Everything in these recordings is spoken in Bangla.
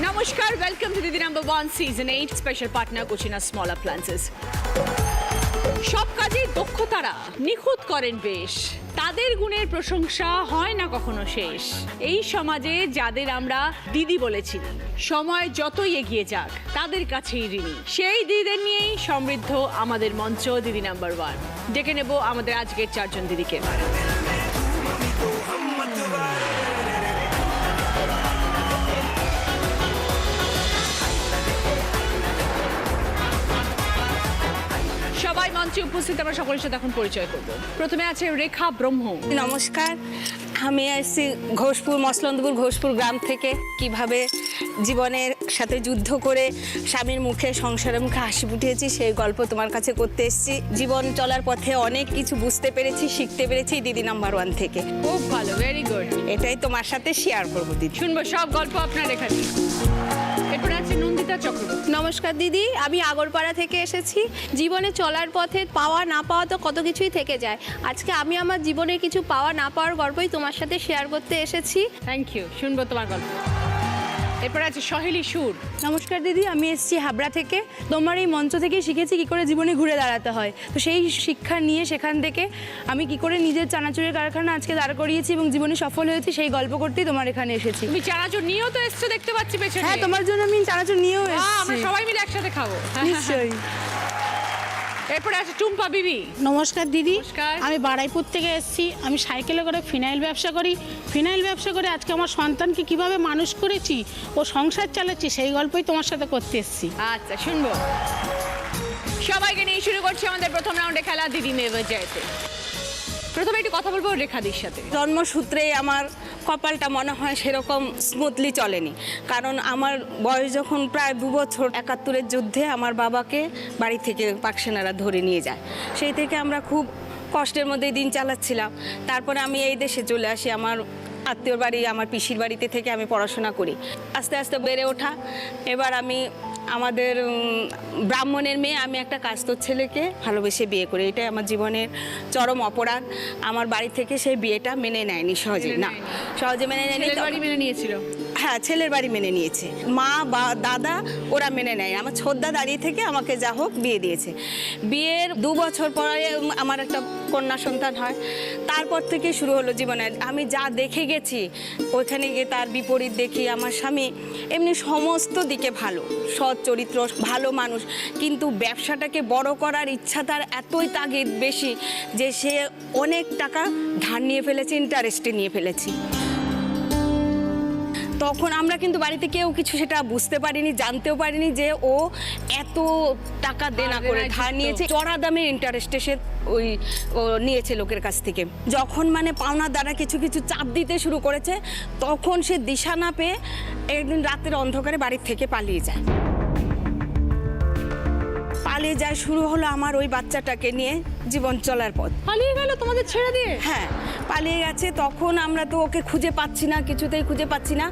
নমস্কার, welcome to Didi number 1 season 8 special partner Kutchina small appliances. সব কাজে দক্ষতারা নিখুঁত করেন বেশ, তাদের গুণের প্রশংসা হয় না কখনো শেষ। এই সমাজে যাদের আমরা দিদি বলেছি, সময় যতই এগিয়ে যাক তাদের কাছেই ঋণী। সেই দিদিদের নিয়েই সমৃদ্ধ আমাদের মঞ্চ দিদি নাম্বার 1। ডেকে নেব আমাদের আজকের 4 জন দিদিকে। সবাই মঞ্চে উপস্থিত, আমরা সকলের সাথে এখন পরিচয় করব। প্রথমে আছে রেখা ব্রহ্ম। নমস্কার, আমি আসছি ঘোষপুর, মসলন্দপুর ঘোষপুর গ্রাম থেকে। কিভাবে জীবনের সাথে যুদ্ধ করে স্বামীর মুখে, সংসারের মুখে হাসি ফুটিয়েছি সেই গল্প তোমার কাছে করতে এসেছি। জীবন চলার পথে অনেক কিছু বুঝতে পেরেছি, শিখতে পেরেছি দিদি নাম্বার 1 থেকে। খুব ভালো, ভেরি গুড। এটাই তোমার সাথে শেয়ার করবো দিদি। শুনবো সব গল্প আপনার রেখা দিয়ে। এরপরে আছে নন্দিতা চক্রবর্তী। নমস্কার দিদি, আমি আগরপাড়া থেকে এসেছি। জীবনে চলার পথে পাওয়া না পাওয়া তো কত কিছুই থেকে যায়। আজকে আমি আমার জীবনের কিছু পাওয়া না পাওয়ার গল্পই তোমার সাথে শেয়ার করতে এসেছি। থ্যাংক ইউ, শুনবো তোমার গল্প। এরপরে আছে সহেলি সুর। নমস্কার দিদি, আমি এসেছি হাবড়া থেকে। তোমার এই মঞ্চ থেকেই শিখেছি কী করে জীবনে ঘুরে দাঁড়াতে হয়। তো সেই শিক্ষা নিয়ে সেখান থেকে আমি কী করে নিজের চানাচুরের কারখানা আজকে দাঁড় করিয়েছি এবং জীবনে সফল হয়েছি, সেই গল্প করতেই তোমার এখানে এসেছি। তুমি চানাচুর নিয়েও তো এসছো, দেখতে পাচ্ছি পেছনে। হ্যাঁ, তোমার জন্য আমি চানাচুর নিয়েও আমরা এসেছি। সবাই মিলে একসাথে খাবো। নিশ্চয়ই। এরপরে আছে টুম্পা বিবি। নমস্কার দিদি, নমস্কার। আমি বাড়াইপুর থেকে এসেছি। আমি সাইকেলে করে ফিনাইল ব্যবসা করি। ফিনাইল ব্যবসা করে আজকে আমার সন্তানকে কিভাবে মানুষ করেছি ও সংসার চালাচ্ছি সেই গল্পই তোমার সাথে করতে এসেছি। আচ্ছা, শুনবো। সবাইকে নিয়ে শুরু করছি আমাদের প্রথম রাউন্ডে খেলা দিদি নেভার জয়তে। প্রথমে একটু কথা বলবো রেখাদির সাথে। জন্মসূত্রে আমার কপালটা মনে হয় সেরকম স্মুথলি চলেনি, কারণ আমার বয়স যখন প্রায় 2 বছর, 71-এর যুদ্ধে আমার বাবাকে বাড়ি থেকে পাকসেনারা ধরে নিয়ে যায়। সেই থেকে আমরা খুব কষ্টের মধ্যেই দিন চালাচ্ছিলাম। তারপরে আমি এই দেশে চলে আসি, আমার আত্মীয়র বাড়ি, আমার পিসির বাড়িতে থেকে আমি পড়াশোনা করি। আস্তে আস্তে বেড়ে ওঠা। এবার আমি আমাদের ব্রাহ্মণের মেয়ে, আমি একটা কাস্তর ছেলেকে ভালোবেসে বিয়ে করি। এটাই আমার জীবনের চরম অপরাধ। আমার বাড়ি থেকে সেই বিয়েটা মেনে নেয়নি সহজে, না সহজে মেনে নেয়নি। ছেলের বাড়ি মেনে নিয়েছিল? হ্যাঁ, ছেলের বাড়ি মেনে নিয়েছে। মা বা দাদা ওরা মেনে নেয়। আমার ছোটদা দাঁড়িয়ে থেকে আমাকে যা হোক বিয়ে দিয়েছে। বিয়ের 2 বছর পরে আমার একটা কন্যা সন্তান হয়। তারপর থেকে শুরু হলো জীবনে আমি যা দেখে গেছি, ওইখানে গিয়ে তার বিপরীত দেখি। আমার স্বামী এমনি সমস্ত দিকে ভালো, সৎ চরিত্র, ভালো মানুষ, কিন্তু ব্যবসাটাকে বড় করার ইচ্ছা তার এতই তাগিদ বেশি যে সে অনেক টাকা ধার নিয়ে ফেলেছে, ইন্টারেস্টে নিয়ে ফেলেছি। তখন আমরা কিন্তু বাড়িতে কেউ কিছু সেটা বুঝতে পারিনি, জানতেও পারিনি যে ও এত টাকা দেনা করে ধার নিয়েছে। চড়া দামের ইন্টারেস্টে সে ও নিয়েছে লোকের কাছ থেকে। যখন মানে পাওনার দ্বারা কিছু কিছু চাপ দিতে শুরু করেছে, তখন সে দিশা না পেয়ে একদিন রাতের অন্ধকারে বাড়ির থেকে পালিয়ে যায়। পালিয়ে যায়, শুরু হলো আমার ওই বাচ্চাটাকে নিয়ে জীবন চলার পথ। পালিয়ে গেল তোমাদের ছেড়ে দিয়ে? হ্যাঁ, পালিয়ে গেছে। তখন আমরা তো ওকে খুঁজে পাচ্ছি না, কিছুতেই খুঁজে পাচ্ছি না।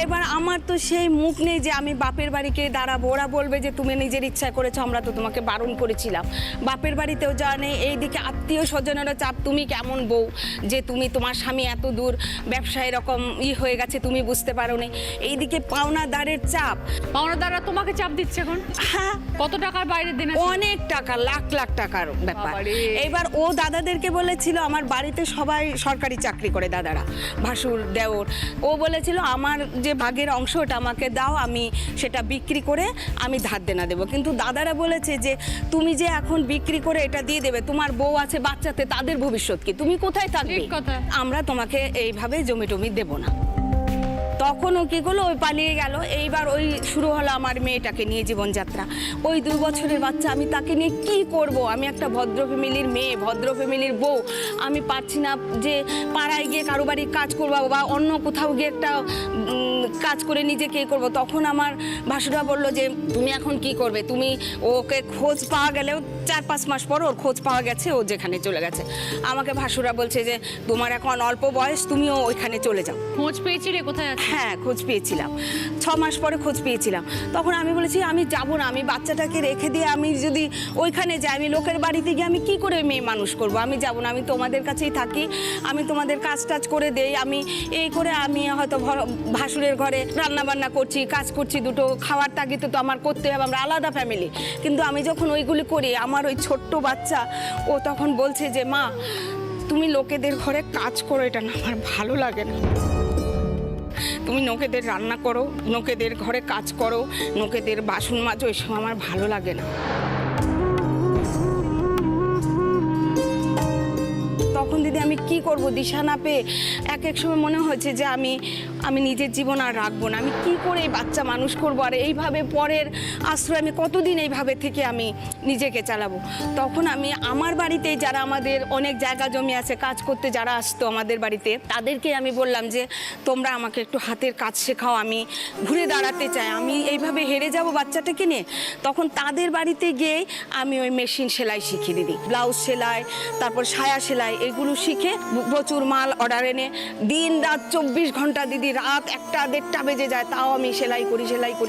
এবার আমার তো সেই মুখ নেই যে আমি বাপের বাড়িকে দাঁড়াবো। ওরা বলবে যে তুমি নিজের ইচ্ছা করেছো, আমরা তো তোমাকে বারণ করেছিলাম। বাপের বাড়িতেও যাওয়া নেই, এইদিকে আত্মীয় স্বজনেরও চাপ, তুমি কেমন বউ যে তুমি, তোমার স্বামী এত দূর ব্যবসা এরকম হয়ে গেছে, তুমি বুঝতে পারো নি। এইদিকে পাওনাদারের চাপ। পাওনাদাররা তোমাকে চাপ দিচ্ছে এখন? হ্যাঁ, কত টাকার বাইরে দেনা? অনেক টাকা, লাখ লাখ টাকার ব্যাপার। বাবারে। এবার ও দাদাদেরকে বলেছিল, আমার বাড়িতে সবাই সরকারি চাকরি করে দাদারা, ভাসুর, দেওর। ও বলেছিল আমার যে ভাগের অংশ ওটা আমাকে দাও, আমি সেটা বিক্রি করে আমি ধার দেনা দেবো। কিন্তু দাদারা বলেছে যে তুমি যে এখন বিক্রি করে এটা দিয়ে দেবে, তোমার বউ আছে, বাচ্চাতে, তাদের ভবিষ্যৎ কি, তুমি কোথায় থাকবে? ঠিক কথা। আমরা তোমাকে এইভাবে জমি টমি দেবো না। তখন ও কী করলো, ওই পালিয়ে গেল। এইবার ওই শুরু হলো আমার মেয়েটাকে নিয়ে জীবনযাত্রা। ওই 2 বছরের বাচ্চা, আমি তাকে নিয়ে কি করব? আমি একটা ভদ্র ফ্যামিলির মেয়ে, ভদ্র ফ্যামিলির বউ, আমি পারছি না যে পাড়ায় গিয়ে কারো বাড়ির কাজ করবো বা অন্য কোথাও গিয়ে একটা কাজ করে নিজেকে করব। তখন আমার ভাসুরা বললো যে তুমি এখন কি করবে? তুমি ওকে খোঁজ পাওয়া গেলেও 4-5 মাস পর ওর খোঁজ পাওয়া গেছে, ও যেখানে চলে গেছে। আমাকে ভাসুরা বলছে যে তোমার এখন অল্প বয়স, তুমিও ওইখানে চলে যাও। খোঁজ পেয়েছিলে কোথায় আছে? হ্যাঁ, খোঁজ পেয়েছিলাম। 6 মাস পরে খোঁজ পেয়েছিলাম। তখন আমি বলেছি আমি যাব না, আমি বাচ্চাটাকে রেখে দিয়ে আমি যদি ওইখানে যাই, আমি লোকের বাড়িতে গিয়ে আমি কি করে মেয়ে মানুষ করব, আমি যাব না, আমি তোমাদের কাছেই থাকি, আমি তোমাদের কাজ টাজ করে দেই। আমি এই করে আমি হয়তো ভাসুরের ঘরে রান্না বান্না করছি, কাজ করছি, দুটো খাওয়ার তাগিদে তো আমার করতে হবে, আমরা আলাদা ফ্যামিলি। কিন্তু আমি যখন ওইগুলি করি, আমার ওই ছোট্ট বাচ্চা ও তখন বলছে যে মা তুমি লোকেদের ঘরে কাজ করো, এটা না আমার ভালো লাগে না। তুমি লোকেদের রান্না করো, লোকেদের ঘরে কাজ করো, লোকেদের বাসন মাজো, এসব আমার ভালো লাগে না। তখন দিদি আমি কি করব দিশা না পেয়ে এক সময় মনে হয়েছে যে আমি নিজের জীবন আর রাখবো না, আমি কি করে এই বাচ্চা মানুষ করবো, আর এইভাবে পরের আশ্রয় আমি কতদিন এইভাবে থেকে আমি নিজেকে চালাবো। তখন আমি আমার বাড়িতে যারা আমাদের অনেক জায়গা জমি আছে, কাজ করতে যারা আসতো আমাদের বাড়িতে, তাদেরকে আমি বললাম যে তোমরা আমাকে একটু হাতের কাজ শেখাও, আমি ঘুরে দাঁড়াতে চাই, আমি এইভাবে হেরে যাব বাচ্চাটাকে নিয়ে। তখন তাদের বাড়িতে গিয়ে আমি ওই মেশিন সেলাই শিখি দিদি, ব্লাউজ সেলাই, তারপর সায়া সেলাই, এগুলো শিখে প্রচুর মাল অর্ডার এনে দিন রাত 24 ঘন্টা দিদি, রাত 1টা-1:30 বেজে যায়, তাও আমি সেলাই করি।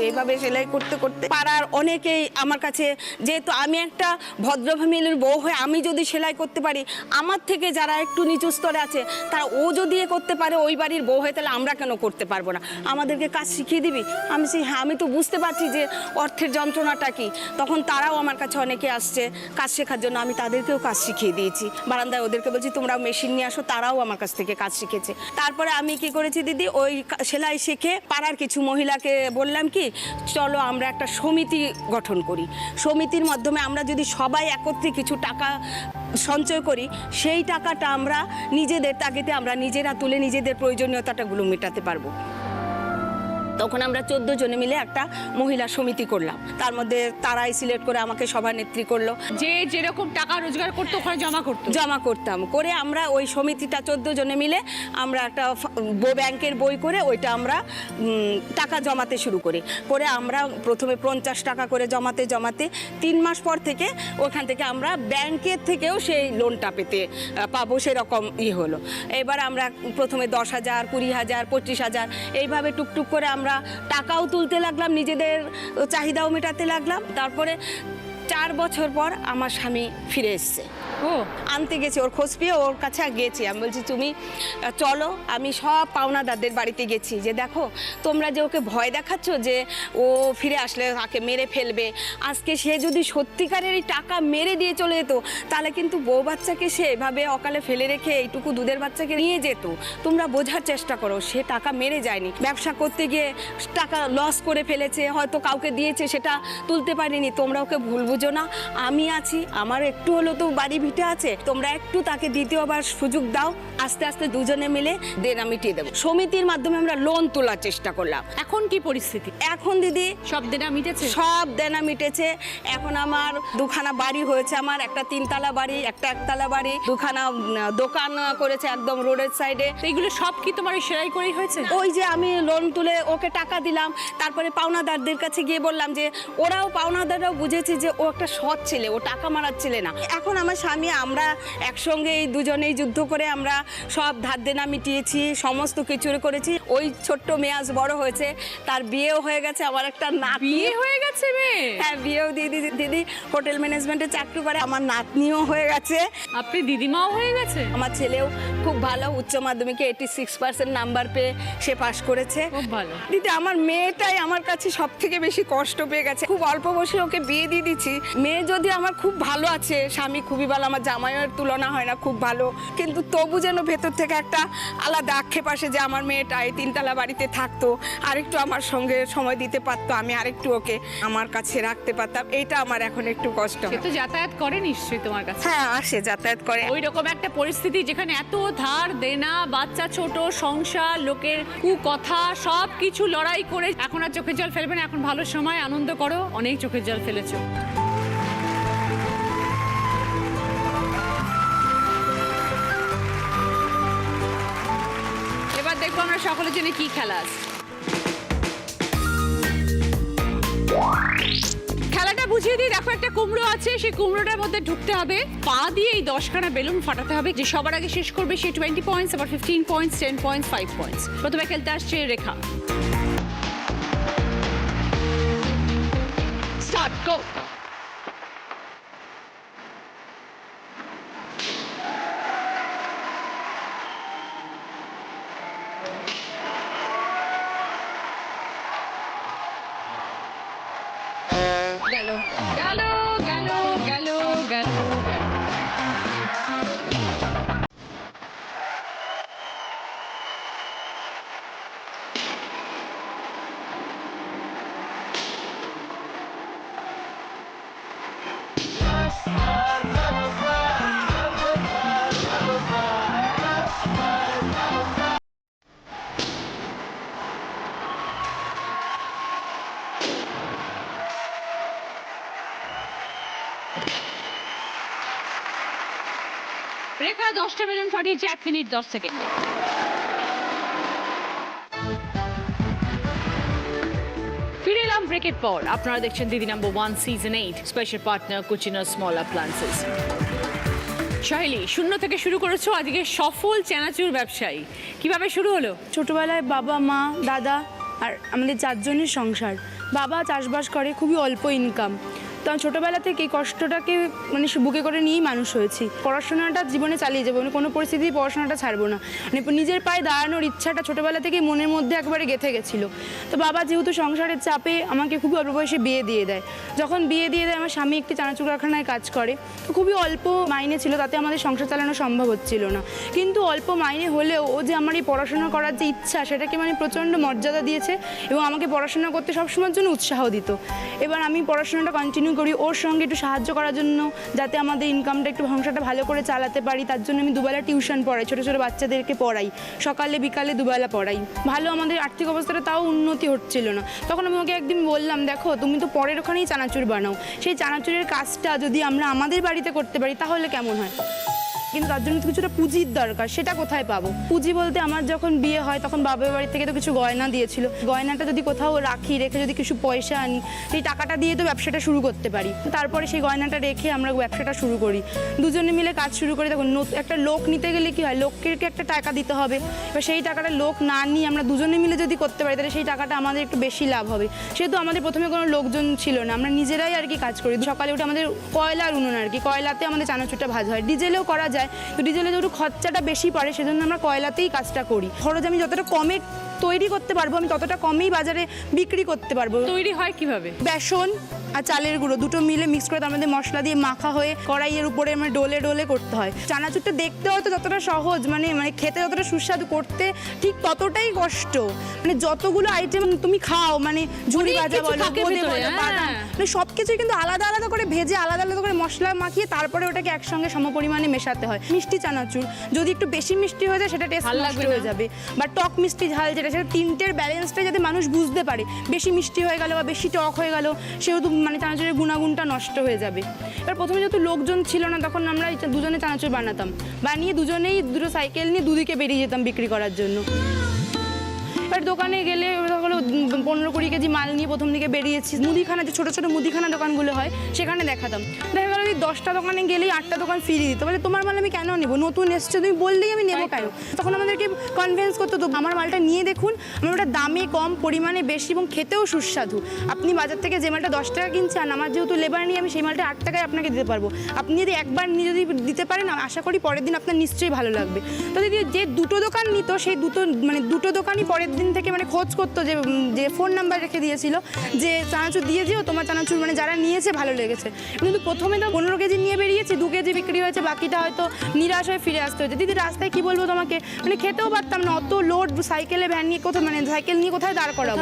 এইভাবে সেলাই করতে করতে পাড়ার অনেকেই আমার কাছে, যেহেতু আমি একটা ভদ্র ফ্যামিলির বউ হয়ে আমি যদি সেলাই করতে পারি, আমার থেকে যারা একটু নিচু স্তরে আছে তারা ও যদি এ করতে পারে ওই বাড়ির বউ হয়ে, তাহলে আমরা কেন করতে পারবো না, আমাদেরকে কাজ শিখিয়ে দিবি। আমি হ্যাঁ, আমি তো বুঝতে পারছি যে অর্থের যন্ত্রণাটা কি। তখন তারাও আমার কাছে অনেকে আসছে কাজ শেখার জন্য, আমি তাদেরকেও কাজ শিখিয়ে দিয়েছি। বারান্দায় ওদেরকে বলছি তোমরা মেশিন নিয়ে আসো, তারাও আমার কাছ থেকে কাজ শিখেছে। তারপরে আমি কি করেছি দিদি, ওই সেলাই শিখে পাড়ার কিছু মহিলাকে বললাম কি চলো আমরা একটা সমিতি গঠন করি, সমিতির মাধ্যমে আমরা যদি সবাই একত্রে কিছু টাকা সঞ্চয় করি, সেই টাকাটা আমরা নিজেদের তাগিদে আমরা নিজেরা তুলে নিজেদের প্রয়োজনীয়তাগুলো মেটাতে পারবো। তখন আমরা 14 জনে মিলে একটা মহিলা সমিতি করলাম, তার মধ্যে তারাই সিলেক্ট করে আমাকে সভানেত্রী করলো। যে যেরকম টাকা রোজগার করতো ওখানে জমা করতাম, করে আমরা ওই সমিতিটা 14 জনে মিলে আমরা একটা ব্যাংকের বই করে ওইটা আমরা টাকা জমাতে শুরু করি। করে আমরা প্রথমে 50 টাকা করে জমাতে 3 মাস পর থেকে ওখান থেকে আমরা ব্যাংকের থেকেও সেই লোনটা পাবো, সেরকম হলো। এবার আমরা প্রথমে 10,000, 20,000, 25,000 এইভাবে টুকটুক করে আমরা টাকাও তুলতে লাগলাম, নিজেদের চাহিদাও মেটাতে লাগলাম। তারপরে 4 বছর পর আমার স্বামী ফিরে এসছে, আনতে গেছি, ওর খোঁজ পেয়ে ওর কাছে গেছি। আমি বলছি তুমি চলো, আমি সব পাওনাদারদের বাড়িতে গেছি যে দেখো তোমরা যে ওকে ভয় দেখাচ্ছ যে ও ফিরে আসলে তাকে মেরে ফেলবে, আজকে সে যদি সত্যিকারের এই টাকা মেরে দিয়ে চলে যেত তাহলে কিন্তু বউ বাচ্চাকে সে এভাবে অকালে ফেলে রেখে এইটুকু দুধের বাচ্চাকে নিয়ে যেত। তোমরা বোঝার চেষ্টা করো, সে টাকা মেরে যায়নি, ব্যবসা করতে গিয়ে টাকা লস করে ফেলেছে, হয়তো কাউকে দিয়েছে সেটা তুলতে পারিনি। তোমরা ওকে ভুল বুঝো না, আমি আছি, আমার একটু হলেও তো বাড়ি ভিটে আছে, তোমরা একটু তাকে দ্বিতীয়বার সুযোগ দাও, আস্তে আস্তে দুজনে মিলে দেনা মিটিয়ে দেবো। সমিতির মাধ্যমে আমরা লোন তোলার চেষ্টা করলাম। এখন কি পরিস্থিতি? এখন দিদি সব দেনা মিটেছে? সব দেনা মিটেছে। এখন আমার 2খানা বাড়ি হয়েছে, আমার একটা 3তলা বাড়ি, একটা 1তলা বাড়ি, 2খানা দোকান করেছে একদম রোডের সাইডে। এগুলো সব কি তোমার সেলাই করেই হয়েছে? ওই যে আমি লোন তুলে ওকে টাকা দিলাম, তারপরে পাওনাদারদের কাছে গিয়ে বললাম যে ওরাও পাওনাদাররাও বুঝেছে যে ও একটা সৎ ছেলে, ও টাকা মারার ছেলে না। এখন আমার স্বামী আমরা একসঙ্গে এই দুজনেই যুদ্ধ করে আমরা সব ধার দেনা মিটিয়েছি, সমস্ত কিছু করেছি। ওই ছোট্ট মেয়ে আজ বড় হয়েছে, তার বিয়েও হয়ে গেছে, আমার একটা বিয়ে হয়ে গেছে মেয়ে? হ্যাঁ, বিয়েও দিদি হোটেল ম্যানেজমেন্টে চাকরি করে, আমার নাতনিও হয়ে গেছে। আপনি দিদিমাও হয়ে গেছে? আমার ছেলেও খুব ভালো, উচ্চ মাধ্যমিকে 86% নাম্বার পেয়ে সে পাশ করেছে। খুব ভালো দিদি, আমার মেয়েটাই আমার কাছে সব থেকে বেশি কষ্ট পেয়ে গেছে। খুব অল্প বয়সে ওকে বিয়ে দিয়ে দিচ্ছি। মেয়ে যদি আমার খুব ভালো আছে, স্বামী খুবই ভালো, আমার জামাইয়ের তুলনা হয় না, খুব ভালো, কিন্তু তবু যেন ভেতর থেকে একটা আলাদা আক্ষেপ আসে যে আমার মেয়েটা এই 3তলা বাড়িতে থাকতো, আরেকটু আমার সঙ্গে সময় দিতে পারতো, আমি আরেকটু ওকে আমার কাছে রাখতে পারতাম। এটা আমার এখন একটু কষ্ট। সে তো যাতায়াত করে নিশ্চয়ই তোমার কাছে? হ্যাঁ, আসে, যাতায়াত করে। ওই রকম একটা পরিস্থিতি যেখানে এত ধার দেনা, বাচ্চা ছোট, সংসার, লোকের কথা, সব কিছু লড়াই করে এখন আর চোখের জল ফেলবে না। এখন ভালো সময়, আনন্দ করো, অনেক চোখের জল ফেলেছো। এবার দেখবো আমরা সকলের জন্য কি খেলা আছে। খেলাটা বুঝিয়ে দিই, দেখো একটা কুমড়ো আছে, সেই কুমড়োটার মধ্যে ঢুকতে হবে, পা দিয়ে এই 10খানা বেলুন ফাটাতে হবে। যে সবার আগে শেষ করবে সে 20 পয়েন্টস, আবার 15 পয়েন্টস, 10 পয়েন্টস, 5 পয়েন্টস। প্রথমে খেলতে আসছে রেখা। স্টার্ট, গো। গেল গেল গেল গেল গেল। রেখা 10টা বেলুন ফাটিয়েছে 1 মিনিট 10 সেকেন্ড। ফিরে এলাম ব্রেকের পর। আপনারা দেখছেন Didi number 1 season 8 special partner Kutchina small appliances. Shaily, শূন্য থেকে শুরু করেছো, আজকে সফল চানাচুর ব্যবসায়ী। কিভাবে শুরু হলো? ছোটোবেলায় বাবা, মা, দাদা আর আমাদের 4 জনের সংসার। বাবা চাষবাস করে, খুবই অল্প ইনকাম। তো আমি ছোটোবেলা থেকে এই কষ্টটাকে মানে বুকে করে নিয়েই মানুষ হয়েছি। পড়াশোনাটা জীবনে চালিয়ে যাবো, মানে কোনো পরিস্থিতিই পড়াশোনাটা ছাড়বো না। মানে নিজের পায়ে দাঁড়ানোর ইচ্ছাটা ছোটোবেলা থেকেই মনের মধ্যে একবারে গেঁথে গেছিলো। তো বাবা যেহেতু সংসারের চাপে আমাকে খুবই অল্প বয়সে বিয়ে দিয়ে দেয়। যখন বিয়ে দিয়ে দেয়, আমার স্বামী একটি চানাচুর কারখানায় কাজ করে। তো খুবই অল্প মাইনে ছিল, তাতে আমাদের সংসার চালানো সম্ভব হচ্ছিল না। কিন্তু অল্প মাইনে হলেও ও যে আমার এই পড়াশোনা করার যে ইচ্ছা, সেটাকে মানে প্রচণ্ড মর্যাদা দিয়েছে এবং আমাকে পড়াশোনা করতে সবসময়ের জন্য উৎসাহ দিত। এবার আমি পড়াশোনাটা কন্টিনিউ করি ওর সঙ্গে একটু সাহায্য করার জন্য, যাতে আমাদের ইনকামটা একটু সংসারটা ভালো করে চালাতে পারি। তার জন্য আমি দুবেলা টিউশন পড়াই, ছোটো ছোটো বাচ্চাদেরকে পড়াই, সকালে বিকালে দুবেলা পড়াই। ভালো আমাদের আর্থিক অবস্থাটা তাও উন্নতি হচ্ছিল না। তখন আমি ওকে একদিন বললাম, দেখো তুমি তো পরের ওখানেই চানাচুর বানাও, সেই চানাচুরের কাজটা যদি আমরা আমাদের বাড়িতে করতে পারি তাহলে কেমন হয়। কিন্তু তার জন্য তো কিছুটা পুঁজির দরকার, সেটা কোথায় পাবো? পুঁজি বলতে আমার যখন বিয়ে হয় তখন বাবার বাড়ি থেকে তো কিছু গয়না দিয়েছিল। গয়নাটা যদি কোথাও রেখে যদি কিছু পয়সা আনি, সেই টাকাটা দিয়ে তো ব্যবসাটা শুরু করতে পারি। তারপরে সেই গয়নাটা রেখে আমরা ব্যবসাটা শুরু করি, দুজনে মিলে কাজ শুরু করি। তখন একটা লোক নিতে গেলে কি হয়, লোককে একটা টাকা দিতে হবে। এবার সেই টাকাটা লোক না নিয়ে আমরা দুজনে মিলে যদি করতে পারি, তাহলে সেই টাকাটা আমাদের একটু বেশি লাভ হবে। সেহেতু আমাদের প্রথমে কোনো লোকজন ছিল না, আমরা নিজেরাই আর কি কাজ করি। সকালে উঠে আমাদের কয়লার উনুন আর কি, কয়লাতে আমাদের চানাচুরটা ভাজা হয়। ডিজেলেও করা যায়, তো ডিজেলে যেহেতু খরচাটা বেশি পড়ে, সেজন্য আমরা কয়লাতেই কাজটা করি। খরচ আমি যতটা কমে তৈরি করতে পারবো, আমি ততটা কমেই বাজারে বিক্রি করতে পারবো। তৈরি হয় কিভাবে? বেসন আর চালের গুঁড়ো দুটো মিলে মিক্স করে তার মধ্যে মশলা দিয়ে মাখা হয়ে কড়াইয়ের উপরে মানে ডোলে ডোলে করতে হয়। চানাচুরটা দেখতে হয়তো যতটা সহজ, মানে খেতে যতটা সুস্বাদু, করতে ঠিক ততটাই কষ্ট। মানে যতগুলো আইটেম তুমি খাও, মানে ঝুড়ি ভাজা বলো, বোঁদে বলো, বাদাম, মানে সব কিছুই কিন্তু আলাদা আলাদা করে ভেজে আলাদা আলাদা করে মশলা মাখিয়ে তারপরে ওটাকে একসঙ্গে সমপরিমাণে মেশাতে হয়। মিষ্টি চানাচুর যদি একটু বেশি মিষ্টি হয়ে যায়, সেটা টেস্ট নষ্ট হয়ে যাবে। বা টক মিষ্টি ঝাল যেটা, সেটা তিনটের ব্যালেন্সটা যাতে মানুষ বুঝতে পারে। বেশি মিষ্টি হয়ে গেল বা বেশি টক হয়ে গেল, সেহেতু মানে চানাচুরের গুণাগুণটা নষ্ট হয়ে যাবে। এবার প্রথমে যেহেতু লোকজন ছিল না, তখন আমরা দুজনে চানাচুর বানাতাম, বানিয়ে দুজনেই দুটো সাইকেল নিয়ে দুদিকে বেরিয়ে যেতাম বিক্রি করার জন্য। এবার দোকানে গেলে হলো 15-20 কেজি মাল নিয়ে প্রথম দিকে বেরিয়েছি। মুদিখানা, যে ছোটো ছোটো মুদিখানা দোকানগুলো হয়, সেখানে দেখাতাম। দেখা গেল 10টা দোকানে গেলেই 8টা দোকান ফিরিয়ে দিত, বলে তোমার মাল আমি কেন নেবো, নতুন এসছে তুমি বললেই আমি নেবো কেন। তখন আমাদেরকে কনভিন্স করতে হতো, আমার মালটা নিয়ে দেখুন, আমার ওটা দামে কম, পরিমাণে বেশি এবং খেতেও সুস্বাদু। আপনি বাজার থেকে যে মালটা 10 টাকা কিনছেন, আমার যেহেতু লেবার নিয়ে আমি সেই মালটা 8 টাকায় আপনাকে দিতে পারবো। আপনি যদি একবার নিয়ে যদি দিতে পারেন, আশা করি পরের দিন আপনার নিশ্চয়ই ভালো লাগবে। তো যদি যে দুটো দোকান নিত, সেই দুটো দোকানই পরের দিন থেকে মানে খোঁজ করতো, যে ফোন নাম্বার রেখে দিয়েছিল যে চানাচুর দিয়ে যেও, তোমার চানাচুর মানে যারা নিয়েছে ভালো লেগেছে। কিন্তু প্রথমে তো 15 কেজি নিয়ে বেরিয়েছি, 2 কেজি বিক্রি হয়েছে, বাকিটা হয়তো নিরাশ হয়ে ফিরে আসতে হয়েছে। দিদি রাস্তায় কি বলবো তোমাকে, মানে খেতেও পারতাম না, অত লোড সাইকেলে ভ্যান নিয়ে কোথায়, মানে সাইকেল নিয়ে কোথায় দাঁড় করাবো।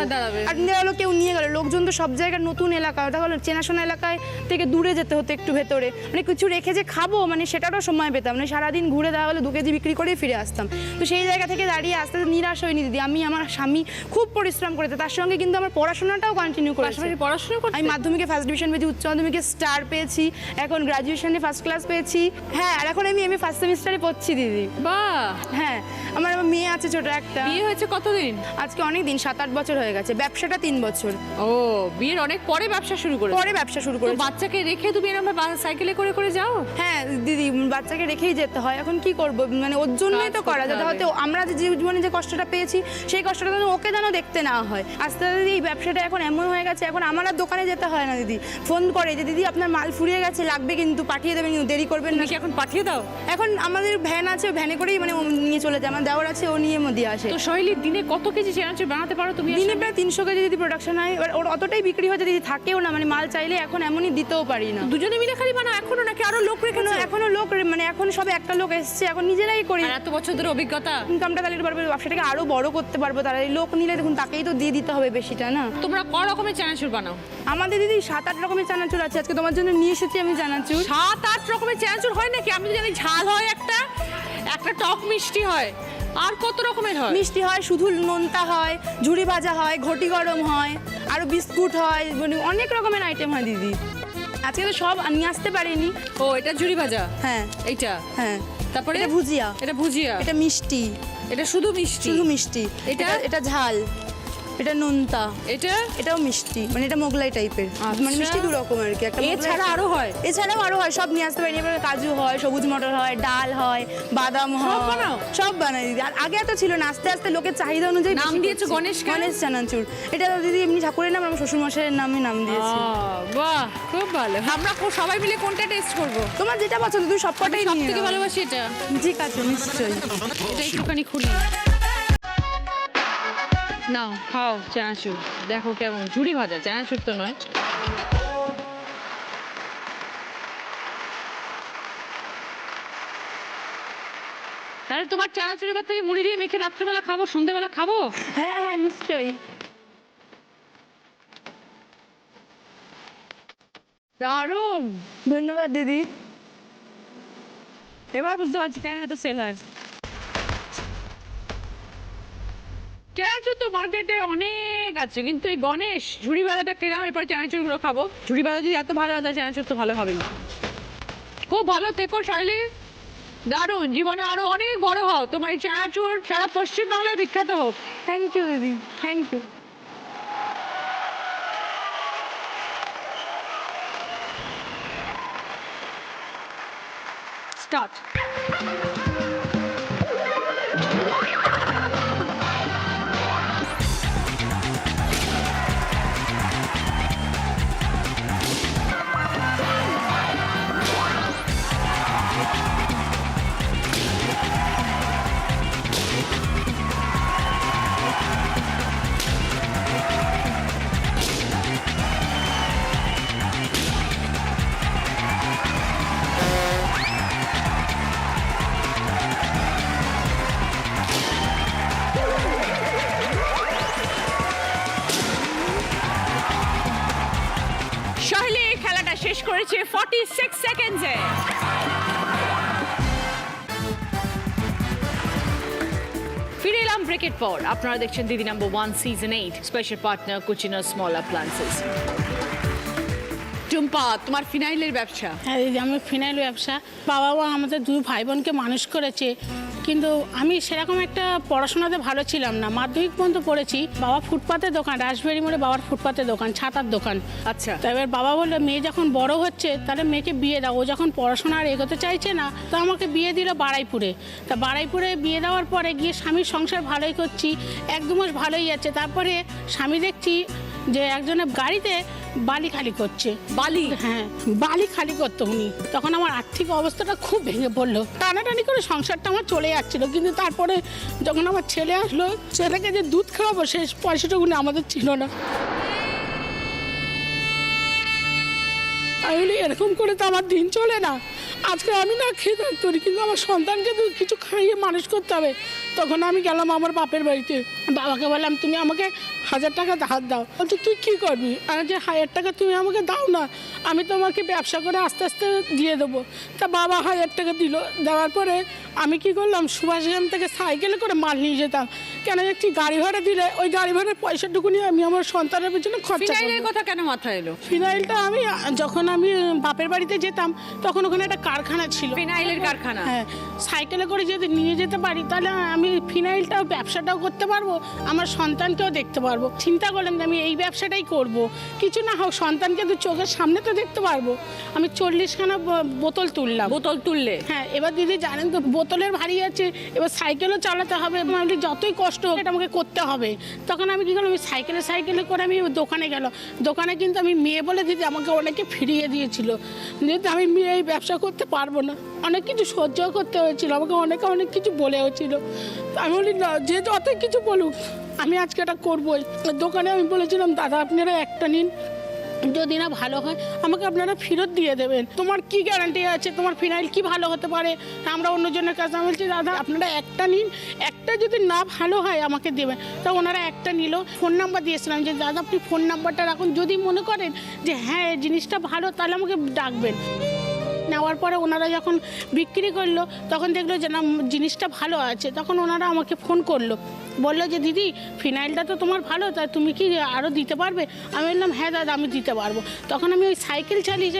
আর নিয়ে গেলো, কেউ নিয়ে গেলো, লোকজন তো সব জায়গায় নতুন এলাকা, ওটা হলো চেনাশোনা এলাকায় থেকে দূরে যেতে হতো একটু ভেতরে, মানে কিছু রেখে যে খাবো মানে সেটারও সময় পেতাম না। সারাদিন ঘুরে দেওয়া হলো, 2 কেজি বিক্রি করে ফিরে আসতাম। তো সেই জায়গা থেকে দাঁড়িয়ে আস্তে আস্তে নিরাশ হয়নি দিদি, আমি আমার আমার স্বামী খুব পরিশ্রম করেছে, তার সঙ্গে কিন্তু আমার পড়াশোনাটাও কন্টিনিউ করেছে। পাশাপাশি পড়াশোনা করতে আমি মাধ্যমিকে ফার্স্ট ডিভিশন পেয়েছি, উচ্চ মাধ্যমিকে স্টার পেয়েছি, এখন গ্রাজুয়েশনে ফার্স্ট ক্লাস পেয়েছি। হ্যাঁ, আর এখন আমি এমএ ফার্স্ট সেমিস্টারে পড়ছি দিদি। বাহ, হ্যাঁ, আমার মেয়ে আছে ছোট একটা। বিয়ে হয়েছে কতদিন? আজকে অনেক দিন, 7-8 বছর হয়ে গেছে। ব্যবসাটা 3 বছর। ও, বিয়ের অনেক পরে ব্যবসা শুরু করে? পরে ব্যবসা শুরু তো করে। বাচ্চাকে রেখে তুমি এরকম সাইকেলে করে করে যাও? হ্যাঁ দিদি, বাচ্চাকে রেখেই যেতে হয়। এখন কি করব, মানে ওর জন্যই তো কাজ করা, করতে যাতে হবে। হয়তো আমরা যে জীবনে যে কষ্টটা পেয়েছি সেই কষ্টটা যেন ওকে যেন দেখতে না হয়। আস্তে আস্তে দিদি এই ব্যবসাটা এখন এমন হয়ে গেছে, এখন আমার আর দোকানে যেতে হয় না। দিদি ফোন করে যে দিদি আপনার মাল ফুরিয়ে গেছে, লাগবে কিন্তু পাঠিয়ে দেবেন, কিন্তু দেরি করবেন না। তুমি কি এখন পাঠিয়ে দাও? এখন আমাদের ভ্যান আছে, ভ্যানে করেই মানে ও নিয়ে চলে যায়। আমার দেওয়ার আছে, ও নিয়ে দিয়ে আসে। তো শৈলী, দিনে কত কেজি চানাচুর বানাতে পারো তুমি? দিনে প্রায় 300 কেজি যদি প্রোডাকশন হয়। এবার ওর অতটাই বিক্রি হচ্ছে দিদি, থাকেও না, মানে মাল চাইলে এখন এমনই দিতেও পারি না। দুজনে মিলে খালি বানাও এখনো, নাকি আরো লোক রেখেছো? এখনো লোক, মানে এখন সবে একটা লোক এসছে, এখন নিজেরাই করি। আর এত বছর ধরে অভিজ্ঞতা, ইনকামটা তাহলে পারবে, ব্যবসাটাকে আরো বড় করতে পারবো। তারা এই লোক নিলে দেখুন তাকেই তো দিয়ে দিতে হবে বেশিটা না। তোমরা ক রকমের চানাচুর বানাও? আমাদের দিদি 7-8 রকমের চানাচুর আছে। আজকে তোমার জন্য নিয়ে এসেছি আমি চানাচুর। 7-8 রকমের চানাচুর হয় নাকি? আমি তো জানি ঝাল হয় একটা, একটা টক মিষ্টি হয়, আর কত রকমের হয়? মিষ্টি হয়, শুধু নোনতা হয়, ঝুড়ি ভাজা হয়, ঘটি গরম হয়, আরো বিস্কুট হয়, মানে অনেক রকমের আইটেম হয় দিদি। আজকে তো সব নিয়ে আসতে পারিনি। ও, এটা ঝুড়ি ভাজা, হ্যাঁ এইটা, হ্যাঁ। তারপরে এটা ভুজিয়া, এটা ভুজিয়া, এটা মিষ্টি, এটা শুধু মিষ্টি, শুধু মিষ্টি। এটা ঝাল, এটা নোনতা, এটাও মিষ্টি, মানে এটা মোগলাই টাইপের, মানে মিষ্টি 2 রকম আর কি। একটা এছাড়া আরো হয়? এছাড়াও আরো হয়, সব নিয়ে আসতে পারি। এবার কাজু হয়, সবুজ মটর হয়, ডাল হয়, বাদাম হয়, সব বানাও? সব বানাই দিদি। আর আগে এত ছিল না, আস্তে আস্তে লোকের চাহিদা অনুযায়ী নাম বেশি দিয়েছো করছি। গণেশ কেন? গণেশ চানাচুর। এটা তো দিদি এমনি ঠাকুরের নাম, আমার শ্বশুর মশাইয়ের নামে নাম দিয়েছি। বাহ, খুব ভালো। আমরা সবাই মিলে কোনটা টেস্ট করব? তোমার যেটা পছন্দ তুমি সবকটাই সব নিয়ে থেকে নাও। ভালোবাসি এটা। ঠিক আছে, নিশ্চয়ই। এটা একটুখানি খুলি, নাও খাও চানাচুর, দেখো কেমন। ঝুড়ি ভাজা, চানাচুর তো নয়। তাহলে তোমার চানাচুর এবার থেকে মুড়ি দিয়ে মেখে রাত্রেবেলা খাবো, সন্ধ্যেবেলা খাবো। হ্যাঁ হ্যাঁ, নিশ্চয়ই। দারুণ, ধন্যবাদ দিদি। এবার বুঝতে পারছি কেন এত সেল হয়। চানাচুর তো মার্কেটে অনেক আছে, কিন্তু এই গণেশ ঝুড়ি ভাজাটা খেলাম, এরপর চানাচুরগুলো খাবো। ঝুড়ি ভাজা যদি এত ভালো হয়, চানাচুর তো ভালো হবেই। খুব ভালো থেকো শাইলি, দারুণ। জীবনে আরো অনেক বড় হও, তোমার এই চানাচুর সারা পশ্চিমবাংলায় বিখ্যাত হোক। থ্যাংক ইউ দিদি, থ্যাংক ইউ। স্টার্ট। শাইলি খেলাটা শেষ করেছে 46 সেকেন্ডসে। ফিরে এলাম ব্রেকের পর। আপনারা দেখছেন Didi number 1 season 8, special partner Kutchina small appliances. Tumpa, তোমার ফিনাইলের ব্যবসা? হ্যাঁ দিদি, আমার ফিনাইল ব্যবসা। বাবাও আমাদের 2 ভাই বোনকে মানুষ করেছে, কিন্তু আমি সেরকম একটা পড়াশোনাতে ভালো ছিলাম না। মাধ্যমিক পর্যন্ত পড়েছি। বাবা ফুটপাতের দোকান, রাসবেরি মোড়ে বাবার ফুটপাতের দোকান, ছাতার দোকান। আচ্ছা। তা এবার বাবা বললো মেয়ে যখন বড় হচ্ছে তাহলে মেয়েকে বিয়ে দাও। ও যখন পড়াশোনা আর এগোতে চাইছে না, তো আমাকে বিয়ে দিল বারুইপুরে। তা বারুইপুরে বিয়ে দেওয়ার পরে গিয়ে স্বামীর সংসার ভালোই করছি, 1-2 মাস ভালোই যাচ্ছে। তারপরে স্বামী দেখছি যে একজনের গাড়িতে বালি খালি করছে। বালি? হ্যাঁ, বালি খালি করতো উনি। তখন আমার আর্থিক অবস্থাটা খুব ভেঙে পড়লো। টানাটানি করে সংসারটা আমার চলে যাচ্ছিল, কিন্তু তারপরে যখন আমার ছেলে আসলো, ছেলেকে যে দুধ খাওয়াবো সেই পয়সাটুকুনি আমাদের ছিল না। আমি বলি এরকম করে তো আমার দিন চলে না। আজকে আমি না খেয়ে থাকতে পারি, কিন্তু আমার সন্তানকে তো কিছু খাইয়ে মানুষ করতে হবে। তখন আমি গেলাম আমার বাপের বাড়িতে, বাবাকে বললাম তুমি আমাকে 1000 টাকা ধার দাও। বলছে তুই কী করবি? আর যে 1000 টাকা তুমি আমাকে দাও না, আমি তোমাকে ব্যবসা করে আস্তে আস্তে দিয়ে দেবো। তা বাবা 1000 টাকা দিল। দেওয়ার পরে আমি কি করলাম, সুভাষগ্রাম থেকে সাইকেলে করে মাল নিয়ে যেতাম। কেন একটি গাড়ি ভাড়া দিলে ওই গাড়ি ভাড়ার পয়সাটুকু নিয়ে আমি আমার সন্তানের পেছনে খরচা ফিনাইলের করবো। কথা কেন মাথায় এলো? ফিনাইলটা আমি যখন আমি বাপের বাড়িতে যেতাম তখন ওখানে একটা কারখানা ছিল, ফিনাইলের কারখানা। হ্যাঁ, সাইকেলে করে যদি নিয়ে যেতে পারি তাহলে আমি ফিনাইলটাও ব্যবসাটাও করতে পারবো, আমার সন্তানকেও দেখতে পারবো। চিন্তা করলাম যে আমি এই ব্যবসাটাই করব, কিছু না হোক সন্তানকে তো চোখের সামনে তো দেখতে পারবো। আমি 40খানা বোতল তুললাম। বোতল তুললে? হ্যাঁ, এবার দিদি জানেন তো বোতলের ভারী আছে, এবার সাইকেলও চালাতে হবে, মানে যতই কষ্ট হোক এটা আমাকে করতে হবে। তখন আমি কী করলাম, আমি সাইকেলে করে আমি দোকানে গেলাম। দোকানে কিন্তু আমি মেয়ে বলে দিদি আমাকে অনেকে ফিরিয়ে দিয়েছিল, যেহেতু আমি মেয়ে এই ব্যবসা করতে পারবো না। অনেক কিছু সহ্য করতে হয়েছিল, আমাকে অনেক কিছু বলে হয়েছিল। আমি বলি না, যে যত কিছু বলুক আমি আজকে এটা করবোই। দোকানে আমি বলেছিলাম দাদা আপনারা একটা নিন, যদি না ভালো হয় আমাকে আপনারা ফেরত দিয়ে দেবেন। তোমার কি গ্যারান্টি আছে তোমার ফিনাইল কি ভালো হতে পারে, আমরা অন্যজনের কাছে। আমি বলছি দাদা আপনারা একটা নিন, একটা যদি না ভালো হয় আমাকে দেবেন। তা ওনারা একটা নিল। ফোন নাম্বার দিয়েছিলাম যে দাদা আপনি ফোন নাম্বারটা রাখুন, যদি মনে করেন যে হ্যাঁ এই জিনিসটা ভালো তাহলে আমাকে ডাকবেন। নেওয়ার পরে ওনারা যখন বিক্রি করলো তখন দেখলো যে না জিনিসটা ভালো আছে, তখন ওনারা আমাকে ফোন করলো, বললো যে দিদি ফিনাইলটা তো তোমার ভালো, তা তুমি কি আরও দিতে পারবে? আমি বললাম হ্যাঁ দাদা আমি দিতে পারবো। তখন আমি ওই সাইকেল চালিয়ে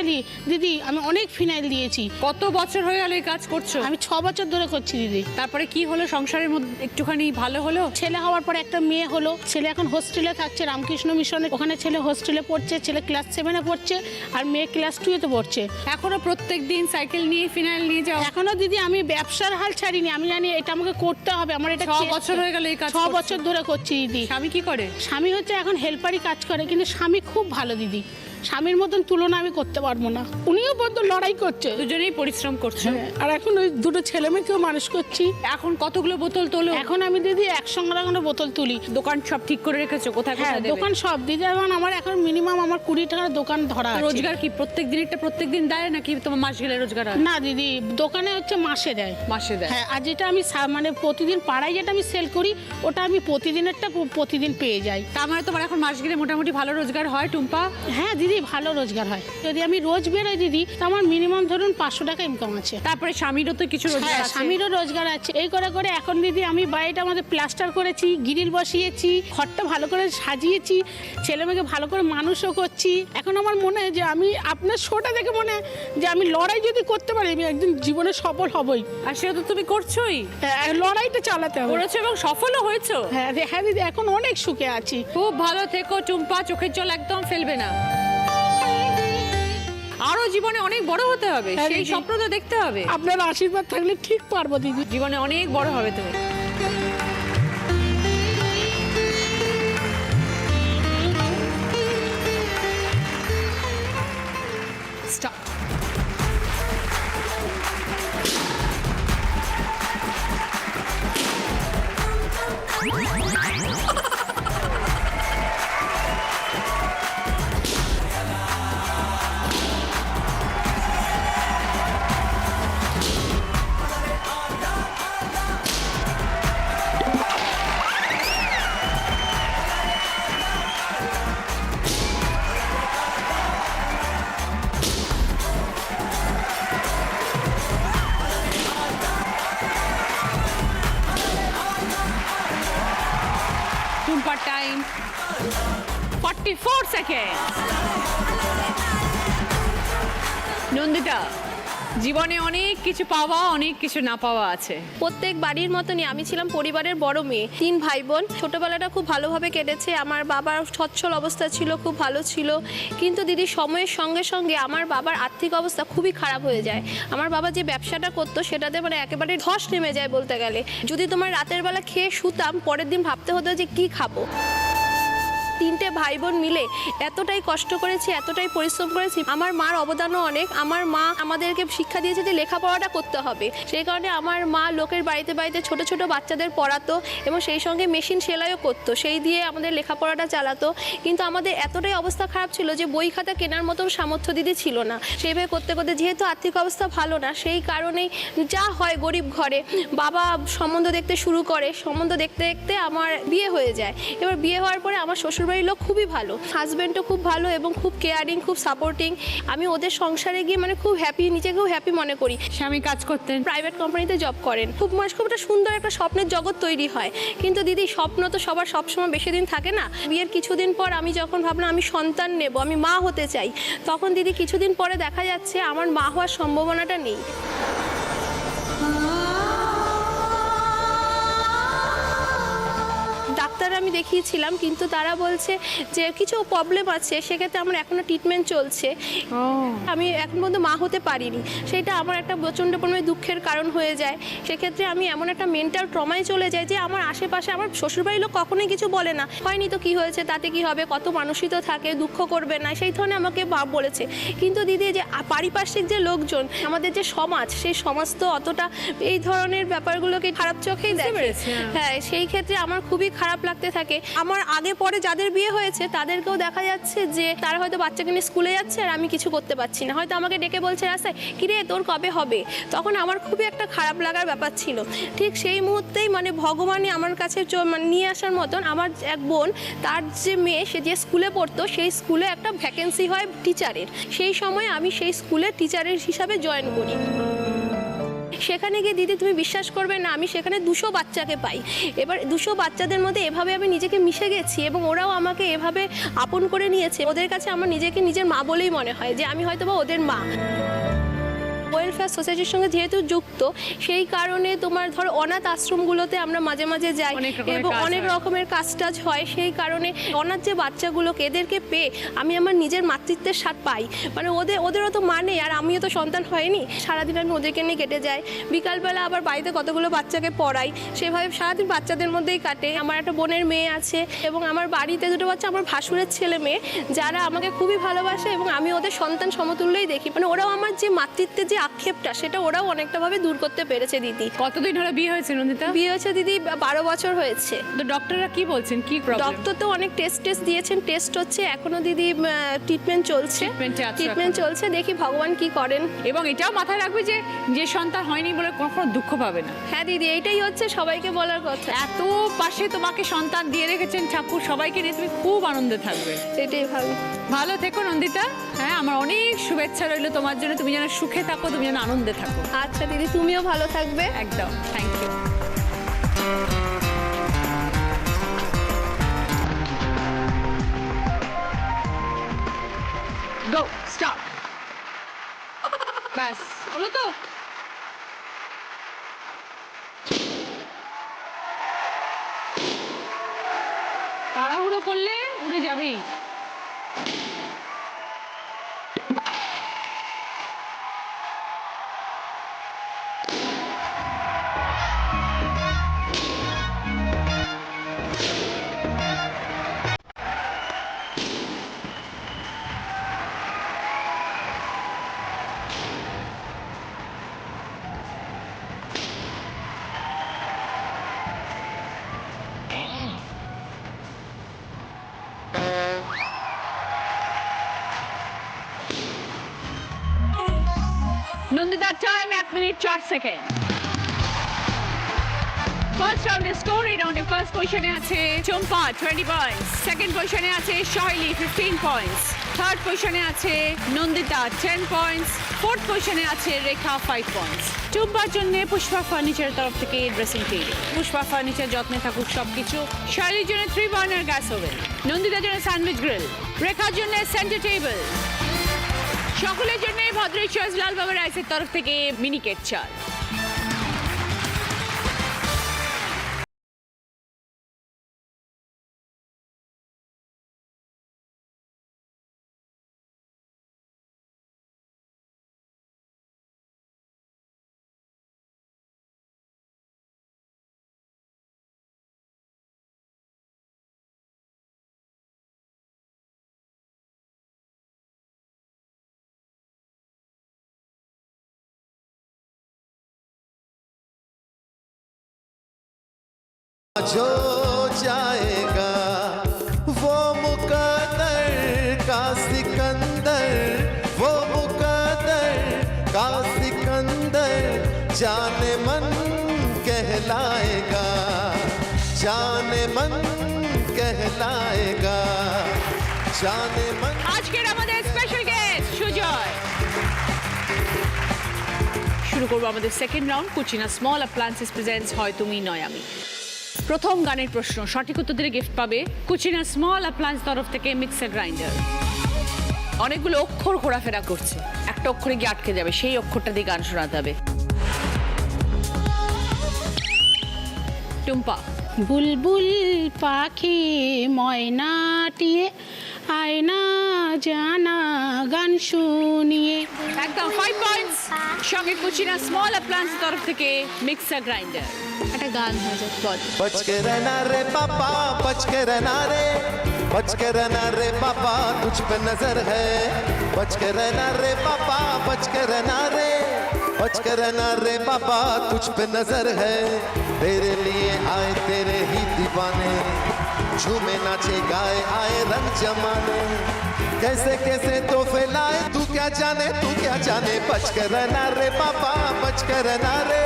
দিদি আমি অনেক ফিনাইল দিয়েছি। কত বছর হয়ে গেল এই কাজ করছো? আমি 6 বছর ধরে করছি দিদি। তারপরে কি হলো, সংসারের মধ্যে একটুখানি ভালো হলো? ছেলে হওয়ার পর একটা মেয়ে হলো। ছেলে এখন হোস্টেলে থাকছে রামকৃষ্ণ মিশনে, ওখানে ছেলে হোস্টেলে পড়ছে। ছেলে ক্লাস 7-এ পড়ছে আর মেয়ে ক্লাস 2-তে পড়ছে। এখনো প্রত্যেক দিন সাইকেল নিয়ে ফিনাইল নিয়ে যাও? এখনো দিদি আমি ব্যবসার হাল ছাড়িনি, আমি জানি এটা আমাকে করতে হবে। আমার এটা 6 বছর হয়ে গেল এই কাজ 6 বছর ধরে করছি দিদি। স্বামী কি করে? স্বামী হচ্ছে এখন হেল্পারই কাজ করে, কিন্তু স্বামী খুব ভালো দিদি। স্বামীর মতন তুলনা আমি করতে পারবো না। উনিও বড্ড লড়াই করছে, দুজনেই পরিশ্রম করছে। আর এখন ওই 2 ছেলে মেয়েকেও মানুষ করছি। এখন কতগুলো বোতল তোলো? এখন আমি দিদি একসঙ্গে লাগানো বোতল তুলি। দোকান সব ঠিক করে রেখেছো? কোথায় হ্যাঁ কোথায় দেবে? দোকান সব দিদি। এখন আমার এখন মিনিমাম আমার 20 টাকার দোকান ধরা আছে। রোজগার কি প্রত্যেক দিনেরটা প্রত্যেক দিন দেয় নাকি তোমার মাস গেলে রোজগার হয়? না দিদি দোকানে হচ্ছে মাসে দেয়। মাসে দেয়? হ্যাঁ, আর যেটা আমি মানে প্রতিদিন পাড়ায় যেটা আমি সেল করি ওটা আমি প্রতিদিনেরটা প্রতিদিন পেয়ে যাই। তার মানে তোমার এখন মাস গেলে মোটামুটি ভালো রোজগার হয় টুম্পা? হ্যাঁ দিদি ভালো রোজগার হয়। যদি আমি রোজ বেরোই দিদি তা আমার মিনিমাম ধরুন 500 টাকা ইনকাম আছে। তারপরে স্বামীরও তো কিছু রোজগার হ্যাঁ, আছে? স্বামীরও রোজগার আছে। এই করে করে এখন দিদি আমি বাড়িটা আমাদের প্লাস্টার করেছি, গ্রিল বসিয়েছি, ঘরটা ভালো করে সাজিয়েছি, ছেলে মেয়েকে ভালো করে মানুষও করছি। এখন আমার মনে হয় যে আমি আপনার শোটা দেখে মনে হয় যে আমি লড়াই যদি করতে পারি আমি একদিন জীবনে সফল হবই। আর সেটা তো তুমি করছোই। হ্যাঁ, লড়াইটা চালাতে হবে। করেছো এবং সফলও হয়েছো। হ্যাঁ হ্যাঁ দিদি এখন অনেক সুখে আছি। খুব ভালো থেকো টুম্পা, চোখের জল একদম ফেলবে না। আরো জীবনে অনেক বড় হতে হবে, হ্যাঁ সেই দিদি। স্বপ্ন তো দেখতে হবে। আপনার আশীর্বাদ থাকলে ঠিক পারবো দিদি। জীবনে অনেক বড় হবে তুমি। Start. Tumpa time 44 seconds. Nandita, জীবনে অনেক কিছু পাওয়া অনেক কিছু না পাওয়া আছে। প্রত্যেক বাড়ির মতনই আমি ছিলাম পরিবারের বড় মেয়ে, 3 ভাই বোন। ছোটবেলাটা খুব ভালোভাবে কেটেছে। আমার বাবার সচ্ছল অবস্থা ছিল, খুব ভালো ছিল। কিন্তু দিদি সময়ের সঙ্গে সঙ্গে আমার বাবার আর্থিক অবস্থা খুবই খারাপ হয়ে যায়। আমার বাবা যে ব্যবসাটা করতো সেটাতে মানে একেবারে ধস নেমে যায় বলতে গেলে। যদি তোমার রাতের বেলা খেয়ে শুতাম, পরের দিন ভাবতে হতো যে কি খাবো। তিনটে ভাই বোন মিলে এতটাই কষ্ট করেছি, এতটাই পরিশ্রম করেছি। আমার মার অবদানও অনেক। আমার মা আমাদেরকে শিক্ষা দিয়েছে যে লেখাপড়াটা করতে হবে। সেই কারণে আমার মা লোকের বাড়িতে বাড়িতে ছোট ছোট বাচ্চাদের পড়াতো এবং সেই সঙ্গে মেশিন সেলাইও করতো, সেই দিয়ে আমাদের লেখাপড়াটা চালাতো। কিন্তু আমাদের এতটাই অবস্থা খারাপ ছিল যে বই খাতা কেনার মতন সামর্থ্য দিদি ছিল না। সেইভাবে করতে করতে যেহেতু আর্থিক অবস্থা ভালো না, সেই কারণেই যা হয় গরিব ঘরে বাবা সম্বন্ধ দেখতে শুরু করে। সম্বন্ধ দেখতে দেখতে আমার বিয়ে হয়ে যায়। এবার বিয়ে হওয়ার পরে আমার শ্বশুরবাড়ির লোক খুবই ভালো, হাজব্যান্ডও খুব ভালো এবং খুব কেয়ারিং, খুব সাপোর্টিং। আমি ওদের সংসারে গিয়ে মানে খুব হ্যাপি, নিজেকেও হ্যাপি মনে করি। স্বামী কাজ করতেন, প্রাইভেট কোম্পানিতে জব করেন। খুব খুব একটা সুন্দর একটা স্বপ্নের জগৎ তৈরি হয়। কিন্তু দিদি স্বপ্ন তো সবার সবসময় বেশি দিন থাকে না। বিয়ের কিছুদিন পর আমি যখন ভাবলাম আমি সন্তান নেব, আমি মা হতে চাই, তখন দিদি কিছুদিন পরে দেখা যাচ্ছে আমার মা হওয়ার সম্ভাবনাটা নেই। ডাক্তার আমি দেখিয়েছিলাম, কিন্তু তারা বলছে যে কিছু প্রবলেম আছে, সেক্ষেত্রে আমার এখনো ট্রিটমেন্ট চলছে। আমি এখন পর্যন্ত মা হতে পারিনি। সেটা আমার একটা প্রচণ্ড পরিমাণে দুঃখের কারণ হয়ে যায়। সেক্ষেত্রে আমি এমন একটা মেন্টাল ট্রমায় চলে যাই যে আমার আশেপাশে আমার শ্বশুরবাড়ির লোক কখনোই কিছু বলে না, হয়নি তো কি হয়েছে, তাতে কি হবে, কত মানুষই তো থাকে, দুঃখ করবে না, সেই ধরনের আমাকে বলেছে। কিন্তু দিদি যে পারিপার্শ্বিক যে লোকজন, আমাদের যে সমাজ, সেই সমাজ তো অতটা এই ধরনের ব্যাপারগুলোকে খারাপ চোখেই দেখে। হ্যাঁ, সেই ক্ষেত্রে আমার খুবই খারাপ লাগতে থাকে। আমার আগে পরে যাদের বিয়ে হয়েছে তাদেরকেও দেখা যাচ্ছে যে তারা হয়তো বাচ্চাকে নিয়ে স্কুলে যাচ্ছে আর আমি কিছু করতে পারছি না। হয়তো আমাকে ডেকে বলছে রাস্তায়, কিরে তোর কবে হবে, তখন আমার খুবই একটা খারাপ লাগার ব্যাপার ছিল। ঠিক সেই মুহূর্তেই মানে ভগবানই আমার কাছে নিয়ে আসার মতন, আমার এক বোন, তার যে মেয়ে, সে যে স্কুলে পড়তো, সেই স্কুলে একটা ভ্যাকেন্সি হয় টিচারের। সেই সময় আমি সেই স্কুলে টিচারের হিসাবে জয়েন করি। সেখানে গিয়ে দিদি তুমি বিশ্বাস করবে না, আমি সেখানে 200 বাচ্চাকে পাই। এবার 200 বাচ্চাদের মধ্যে এভাবে আমি নিজেকে মিশে গেছি এবং ওরাও আমাকে এভাবে আপন করে নিয়েছে। ওদের কাছে আমার নিজেকে নিজের মা বলেই মনে হয়, যে আমি হয়তো বা ওদের মা। ওয়েলফেয়ার সোসাইটির সঙ্গে যেহেতু যুক্ত, সেই কারণে তোমার ধরো অনাথ আশ্রমগুলোতে আমরা মাঝে মাঝে যাই এবং অনেক রকমের কাজ টাজ হয়। সেই কারণে অনাথ যে বাচ্চাগুলোকে, এদেরকে পেয়ে আমি আমার নিজের মাতৃত্বের স্বাদ পাই। মানে ওদেরও তো মানে, আর আমিও তো সন্তান হয়নি। সারাদিন আমি ওদেরকে নিয়ে কেটে যাই, বিকালবেলা আবার বাড়িতে কতগুলো বাচ্চাকে পড়াই, সেভাবে সারাদিন বাচ্চাদের মধ্যেই কাটে। আমার একটা বোনের মেয়ে আছে এবং আমার বাড়িতে দুটো বাচ্চা, আমার ভাসুরের ছেলে মেয়ে, যারা আমাকে খুবই ভালোবাসে এবং আমি ওদের সন্তান সমতুল্যই দেখি। মানে ওরাও আমার যে মাতৃত্বের যে আক্ষেপটা, সেটা ওরাও অনেকটা ভাবে দূর করতে পেরেছে দিদি। কতদিন হলো বিয়ে হয়েছে নন্দিতা? বিয়ে হয়েছে দিদি 12 বছর হয়েছে। তো ডক্টররা কি বলছেন, কি প্রবলেম? ডক্টর তো অনেক টেস্ট দিয়েছেন, টেস্ট হচ্ছে এখনো দিদি, ট্রিটমেন্ট চলছে। ট্রিটমেন্ট চলছে, দেখি ভগবান কি করেন। এবং এটাও মাথায় রাখবে যে যে সন্তান হয়নি বলে কখনো দুঃখ পাবে না। হ্যাঁ দিদি, এইটাই হচ্ছে সবাইকে বলার কথা। এত পাশে তোমাকে সন্তান দিয়ে রেখেছেন ঠাকুর, সবাইকে নিয়ে তুমি খুব আনন্দে থাকবে। এটাই ভালো। ভালো থেকো নন্দিতা। হ্যাঁ, আমার অনেক শুভেচ্ছা রইলো তোমার জন্য। তুমি যেন সুখে থাকো, তুমি যেন আনন্দে থাকো। আচ্ছা দিদি, তুমিও ভালো থাকবে। একদম, থ্যাংক ইউ। Go stop. ব্যাস হলো তো। তাড়াহুড়ো করলে উড়ে যাবেই। Nandita time 1 minute 4 second. First রাউন্ডে স্কোর, এই রাউন্ডে ফার্স্ট পজিশনে আছে চম্পা 20 পয়েন্টস, সেকেন্ড পজিশনে আছে শৈলী 15 পয়েন্টস, থার্ড পজিশনে আছে নন্দিতা 10 পয়েন্টস, ফোর্থ পজিশনে আছে রেখা 5 পয়েন্টস। চম্পার জন্য পুষ্পা ফার্নিচারের তরফ থেকে ড্রেসিং টেবিল, পুষ্পা ফার্নিচার যত্নে থাকুক সবকিছু। শৈলীর জন্য 3 বার্নার গ্যাস ওভেন, নন্দিতার জন্য স্যান্ডউইচ গ্রিল, রেখার জন্য সেন্টার টেবিল, সকলের জন্য ভদ্রেশ্বর লাল বাবা রাইসের তরফ থেকে মিনিকেট চাল। जो जाएगा वो मुकद्दर का सिकंदर, वो मुकद्दर का सिकंदर जाने मन कहलाएगा, जाने मन कहलाएगा, जाने मन। আজকের আমাদের স্পেশাল গেস্ট সুজয়। শুরু করবো আমাদের second round. Kutchina small appliances presents হয় তুমি নয় আমি। প্রথম গানের প্রশ্ন, সঠিক উত্তর দিলে গিফট পাবে কুচিনা স্মল অ্যাপ্লায়েন্স তরফ থেকে মিক্সার গ্রাইন্ডার। অনেকগুলো অক্ষর ঘোরাফেরা করছে, একটা অক্ষরে গিয়ে আটকে যাবে, সেই অক্ষরটা দিয়ে গান শোনাতে হবে। টুম্পা। বুলবুল পাখি ময়নাটিয়ে আয়না জানা গান শুনিয়ে। একদম 5 পয়েন্টস। সঙ্গে কুচিনা স্মল অ্যাপ্লায়েন্স তরফ থেকে মিক্সার গ্রাইন্ডার। একটা গান হয়ে যায়, বল। बच के रहना रे पापा, बच के रहना रे, बच के रहना रे पापा, तुझ पे नजर है। बच के रहना रे पापा, बच के रहना रे, बच के रहना रे पापा, तुझ पे नजर है। तेरे लिए आए तेरे ही दीवाने, झूमे नाचे गाए आए रंग जमाने। कैसे कैसे तोहफे लाए तू क्या जाने, तू क्या जाने। बच के रहना रे पापा, बच के रहना रे,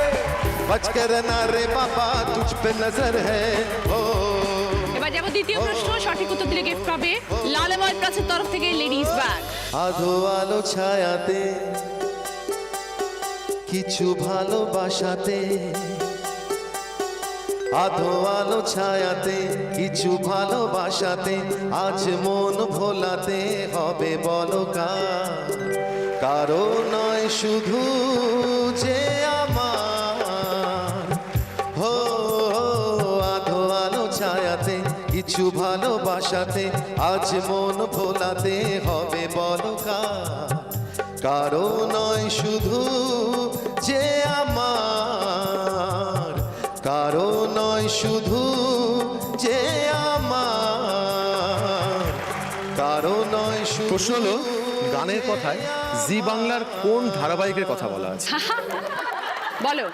बच के रहना रे पापा, तुझ पे नजर है। ओ এবার যাবো দ্বিতীয় প্রশ্ন, সঠিক উত্তর দিলে গিফট পাবে লালময় প্লাসের তরফ থেকে লেডিস ব্যাগ। আধো আলো ছায়াতে কিছু ভালোবাসাতে, আধো আলো ছায়াতে কিছু ভালোবাসাতে, আজ মন ভোলাতে হবে বলো কারো নয় শুধু যে আমার। হো আধো আলো ছায়াতে কিছু ভালোবাসাতে, আজ মন ভোলাতে হবে বলো কারো নয় শুধু যে আমার, কারো নয় শুধু যে আমার, কারো নয় শুধু। প্রশ্ন হলো, গানের কথায় জি বাংলার কোন ধারাবাহিকের কথা বলা আছে? বলো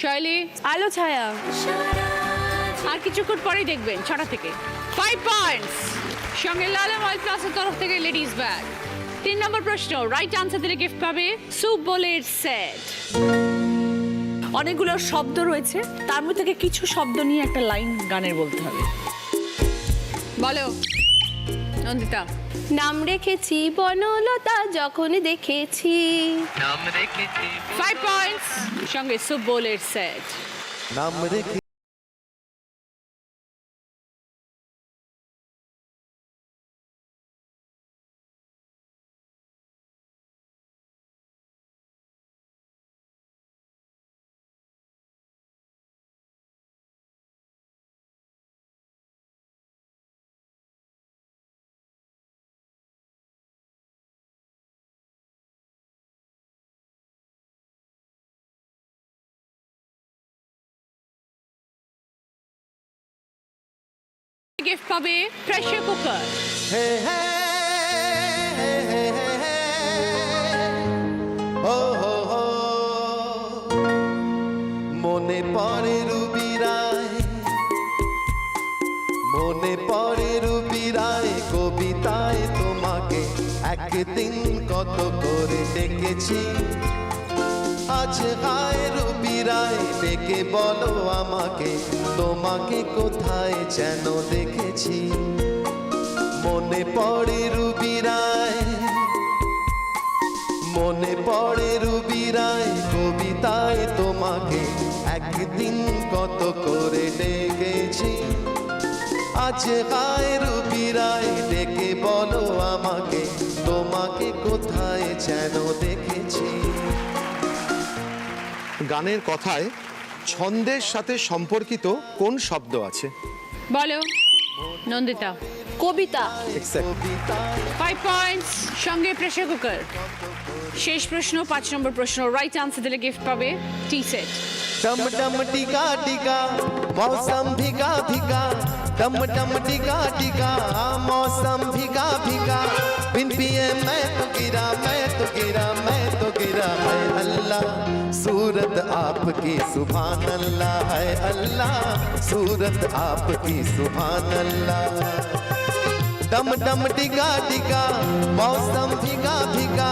শৈলী। আলো ছায়া। আর কিছুক্ষণ পরেই দেখবেন 6টা থেকে। 5 পয়েন্টস। সঙ্গে লালময় প্লাসের তরফ থেকে লেডিস ব্যাগ। 3 নম্বর প্রশ্ন, রাইট আনসার দিলে গিফট পাবে সুপ বোলের সেট। অনেকগুলো শব্দ রয়েছে, তার মধ্যে থেকে কিছু শব্দ নিয়ে একটা লাইন গানের বলতে হবে। বলো নন্দিতা। নাম রেখেছি বনলতা যখন দেখেছি। 5 পয়েন্টস। সঙ্গে সুপ বোলের সেট। নাম রেখে গিফট পাবে প্রেসার কুকার। হে হে হে হে হে ও হো হো মনে পড়ে রুবি রায়, মনে পড়ে রুবি রায় কবিতায় তোমাকে একদিন কত করে ডেকেছি। আজ হায় রুবি রায় ডেকে বলো আমাকে, তোমাকে কোথায় যেন দেখেছি। মনে পড়ে রুবি রায়, মনে পড়ে রুবি রায় কবিতায় তোমাকে একদিন কত করে ডেকেছি। আজ হায় রুবি রায় ডেকে বলো আমাকে, তোমাকে কোথায় যেন দেখেছি। গানের কথায় ছন্দের সাথে সম্পর্কিত কোন শব্দ আছে? বলো নন্দিতা। কবিতা। 5 পয়েন্টস। সঙ্গে প্রেসার কুকার। শেষ প্রশ্ন, 5 নম্বর প্রশ্ন, রাইট আনসার দিলে গিফট পাবে টি সেট। डम डम टिका टिका मौसम भिगा भिगा, डम डम डिगा डिगा मौसम भीगा भीगा बिन पिए मैं तो गिरा मैं तो गिरा मैं तो गिरा है अल्लाह सूरत आपकी सुभान अल्लाह है अल्लाह सूरत आपकी सुभान अल्लाह डम डम डिगा डिगा मौसम भीगा भीगा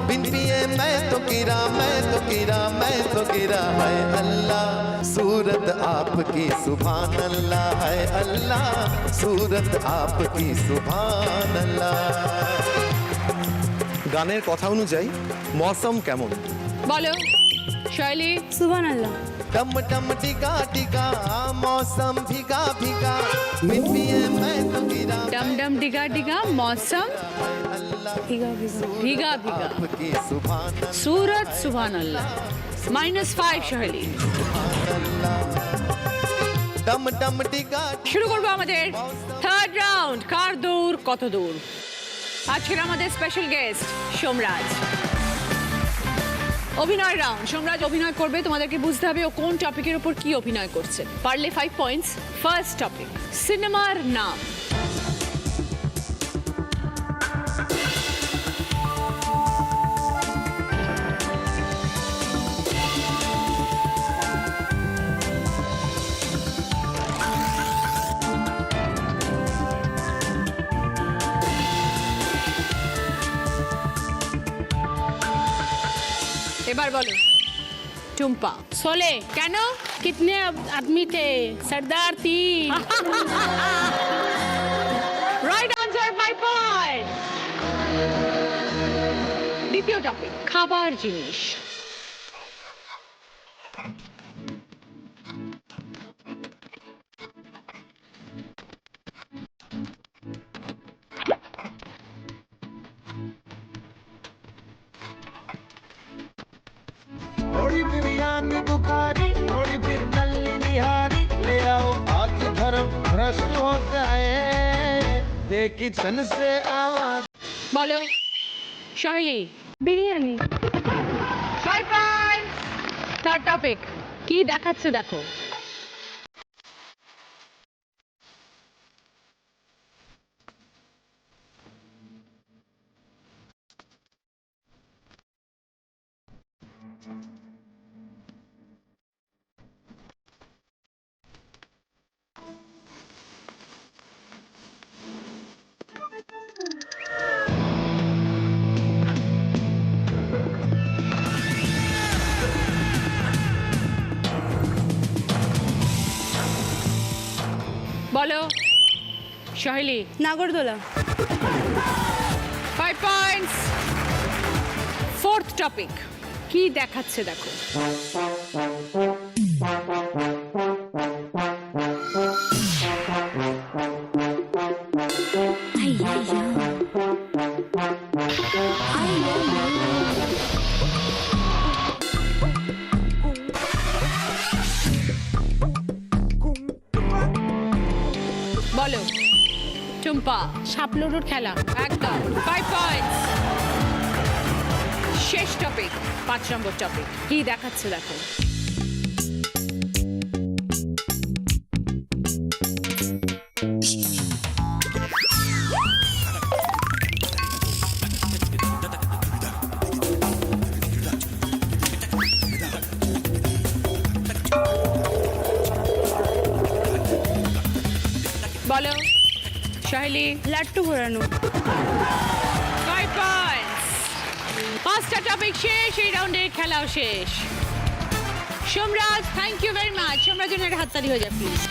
बिन पिए मैं तो गिरा मैं तो गिरा मैं तो गिरा है अल्लाह सूरत आपकी सुभान अल्लाह है अल्लाह सूरत आपकी सुभान अल्लाह। গানের কথা অনুযায়ী মৌসম কেমন? বলো শৈলী। সুবহান আল্লাহ। डम डम डिगा डिगा मौसम भीगा भीगा बिन पिए मैं तो गिरा डम डम डिगा डिगा मौसम ভিগা ভিগা। ভিগা ভিগা आपकी सुभान सूरत सुभान अल्लाह। -5 শৈলী। डम डम डिगा শুরু করবো আমাদের থার্ড রাউন্ড, কার দূর কত দূর। আজকের আমাদের স্পেশাল গেস্ট সোমরাজ। অভিনয় রাউন্ড, সোমরাজ অভিনয় করবে, তোমাদেরকে বুঝতে হবে ও কোন টপিকের উপর কি অভিনয় করছে। পারলে 5 পয়েন্টস। ফার্স্ট টপিক, সিনেমার নাম। এবার বলো টুম্পা। শোলে। কেন? कितने आदमी थे? सरदार 3। Right answer, 5 point. দ্বিতীয় টপিক, খাবার জিনিস। थोड़ी बिरयानी बुखारी थोड़ी फिर नल्ली निहारी ले आओ आज धर्म भ्रष्ट हो जाए देखी सन से आवाज বলো শৈলী। বিরিয়ানি। 5 পয়েন্ট। থার্ড টপিক, কি দেখাচ্ছে দেখো। বলো শৈলী। নাগরদোলা। 5 পয়েন্টস। ফোর্থ টপিক, কি দেখাচ্ছে দেখো। বলো টুম্পা। সাপলুডুর খেলা। একদম, 5 পয়েন্টস। শেষ টপিক, 5 নম্বর টপিক, কি দেখাচ্ছে দেখো। বলো শৈলী। লাট্টু ঘোরানো। 5 পয়েন্টস। 5টা টপিক শেষ, এই রাউন্ডের খেলাও শেষ। Somraj, thank you very much. সোমরাজের একটা হাততালি হয়ে যায় প্লিজ।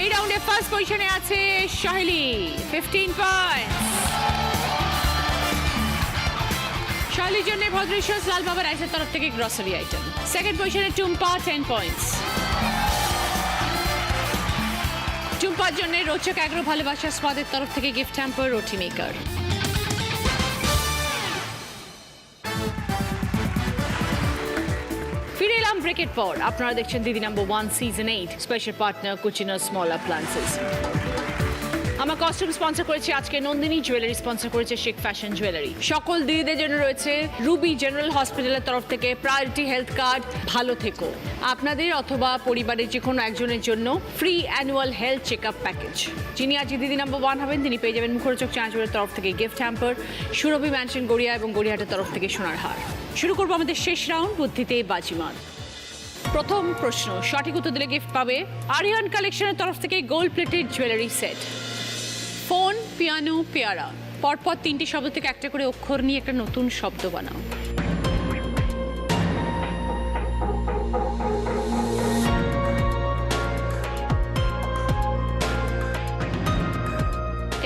এই রাউন্ডে ফার্স্ট পজিশনে আছে শৈলী, 15 পয়েন্টস। শৈলীর জন্য ভদ্রেশ্বর লাল বাবা রাইসের তরফ থেকে গ্রসারি আইটেম। সেকেন্ড পজিশনে টুম্পা, 10 পয়েন্টস। টুম্পার জন্য রোচক অ্যাগ্রো ভালোবাসা স্বাদের তরফ থেকে গিফট হ্যাম্পার, রুটি মেকার। ফিরে এলাম ব্রেকের পর। আপনারা দেখছেন Didi number 1 season 8 special partner Kutchina small appliances. আমার কস্টিউম স্পন্সর করেছে আজকে নন্দিনী জুয়েলারি, স্পন্সর করেছে শেখ ফ্যাশন জুয়েলারি। সকল দিদিদের জন্য রয়েছে রুবি জেনারেল হসপিটালের তরফ থেকে প্রায়োরিটি হেলথ কার্ড। ভালো থেকো। আপনাদের অথবা পরিবারের যে কোনো একজনের জন্য free annual health check up package. যিনি আজ দিদি নাম্বার 1 হবেন তিনি পেয়ে যাবেন মুখরোচক চানাচুরের তরফ থেকে গিফট হ্যাম্পার, সুরভি ম্যানশন গড়িয়া এবং গড়িয়াহাটের তরফ থেকে সোনার হার। শুরু করবো আমাদের শেষ রাউন্ড, বুদ্ধিতে বাজিমাত। প্রথম প্রশ্ন, সঠিক উত্তর দিলে গিফট পাবে আরিয়ান কালেকশনের তরফ থেকে gold plated jewellery set. Phone, piano, পেয়ারা। পরপর 3টি শব্দ থেকে একটা করে অক্ষর নিয়ে একটা নতুন শব্দ বানাও।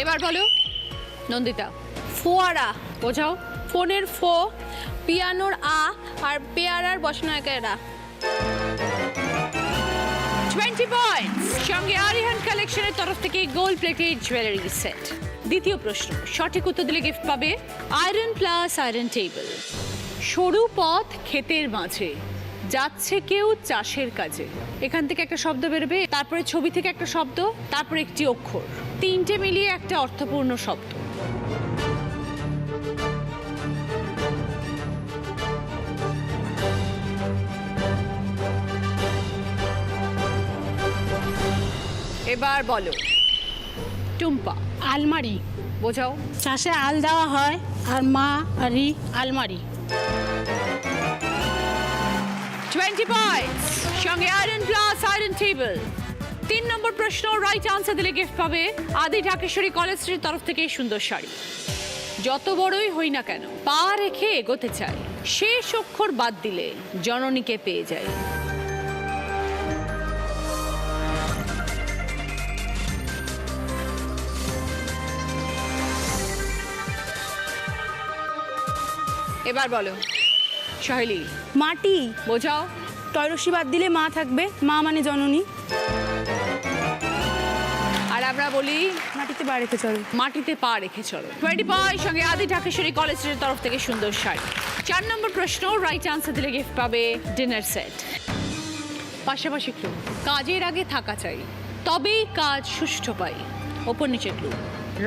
এবার বলো নন্দিতা। ফোয়ারা। বোঝাও। ফোনের ফো, পিয়ানোর আ, আর পেয়ারার বসনায়কেরা। 20 পয়েন্টস। সঙ্গে আরিহান কালেকশনের তরফ থেকে গোল্ড প্লেটেড জুয়েলারি সেট। দ্বিতীয় প্রশ্ন, সঠিক উত্তর দিলে গিফট পাবে আয়রন প্লাস আয়রন টেবিল। সরু পথ ক্ষেতের মাঝে, যাচ্ছে কেউ চাষের কাজে। এখান থেকে একটা শব্দ বেরোবে, তারপরে ছবি থেকে একটা শব্দ, তারপরে একটি অক্ষর। 3টে মিলিয়ে একটা অর্থপূর্ণ শব্দ। এবার বলো টুম্পা। আলমারি। বোঝাও। চাষে আল দেওয়া হয় আর মা আর রি আলমারি। 20 পয়েন্টস। সঙ্গে আয়রন প্লাস আয়রন টেবিল। 3 নম্বর প্রশ্ন, রাইট আনসার দিলে গিফট পাবে আদি ঢাকেশ্বরী কলেজ স্ট্রিট তরফ থেকে সুন্দর শাড়ি। যত বড়ই হই না কেন পা রেখে এগোতে চাই, শেষ অক্ষর বাদ দিলে জননীকে পেয়ে যায়। এবার বলো সহেলি। মাটি। বোঝাও। টয়রসি বাদ দিলে মা থাকবে, মা মানে জননী। আর আমরা বলি মাটিতে পা রেখে চলো। মাটিতে পা রেখে চলো। 20 পয়েন্ট। সঙ্গে আদি ঢাকেশ্বরী কলেজের তরফ থেকে সুন্দর শাড়ি। 4 নম্বর প্রশ্ন, রাইট আনসার দিলে গিফট পাবে ডিনার সেট। পাশাপাশি ক্লু, কাজের আগে থাকা চাই তবেই কাজ সুষ্ঠু পাই। ওপর নিচে ক্লু,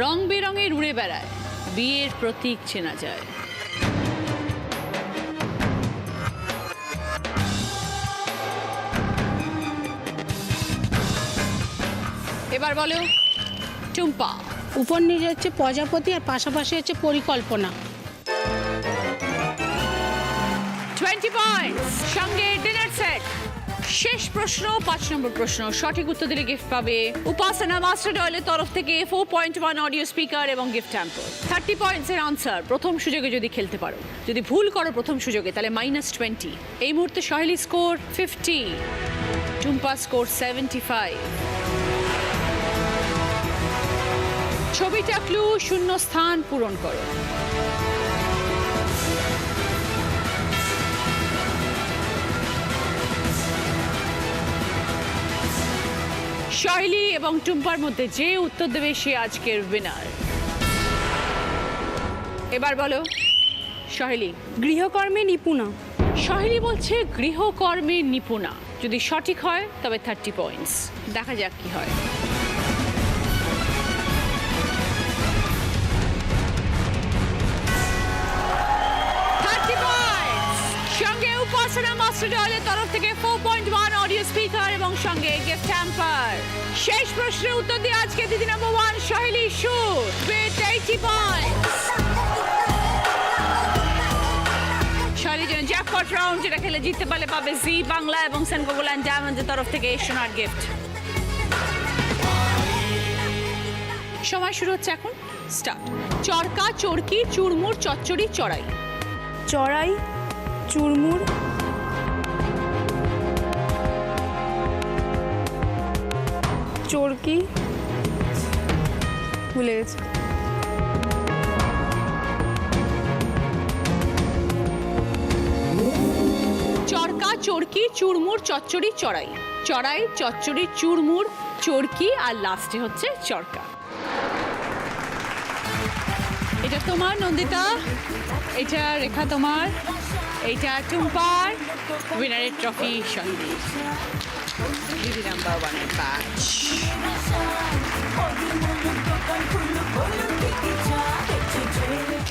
রং বেরঙের উড়ে বেড়ায়, বিয়ের প্রতীক চেনা যায়। এবার বলো টুম্পা। উপর নিচে হচ্ছে প্রজাপতি আর পাশাপাশি হচ্ছে পরিকল্পনা। 20 পয়েন্টস। সঙ্গে ডিনার সেট। শেষ প্রশ্ন, 5 নম্বর প্রশ্ন, সঠিক উত্তর দিলে গিফট পাবে উপাসনা মাস্টার অয়েলের তরফ থেকে 4.1 অডিও স্পিকার এবং গিফট হ্যাম্পার। 30 পয়েন্টস এর আনসার প্রথম সুযোগে যদি খেলতে পারো। যদি ভুল করো প্রথম সুযোগে তাহলে -20। এই মুহূর্তে সহেলি স্কোর 50, টুম্পা স্কোর 75। ছবিটা ক্লু, শূন্য স্থান পূরণ করো। সহেলি এবং টুম্পার মধ্যে যে উত্তর দেবে সে আজকের উইনার। এবার বলো সহেলি। গৃহকর্মে নিপুণা। সহেলি বলছে গৃহকর্মে নিপুণা। যদি সঠিক হয় তবে 30 পয়েন্টস। দেখা যাক কি হয়। সঙ্গে উপাসনা মাস্টার অয়েলের তরফ থেকে 4.1 অডিও স্পিকার এবং সঙ্গে গিফট হ্যাম্পার। শেষ প্রশ্নের উত্তর দিয়ে আজকে Didi number 1 Saheli shoot with 80 points. সহেলির জন্য জ্যাকপট রাউন্ড, যেটা খেলে জিততে পারলে পাবে জি বাংলা এবং সেনকো গোল্ড ডায়মন্ডের তরফ থেকে সোনার গিফট। সময় শুরু হচ্ছে এখন, স্টার্ট। চরকা, চরকি, চুরমুর, চচ্চড়ি, চড়াই। চড়াই, চুরমুর, চরকি, ভুলে গেছি। চরকা, চরকি, চুরমুর, চচ্চড়ি, চড়াই। চড়াই, চচ্চড়ি, চুরমুর, চরকি আর লাস্টে হচ্ছে চরকা। এটা তোমার নন্দিতা, এটা রেখা তোমার, এইটা টুম্পার। উইনারের ট্রফি সঙ্গে দিদি নাম্বার 1 এর ব্যাচ।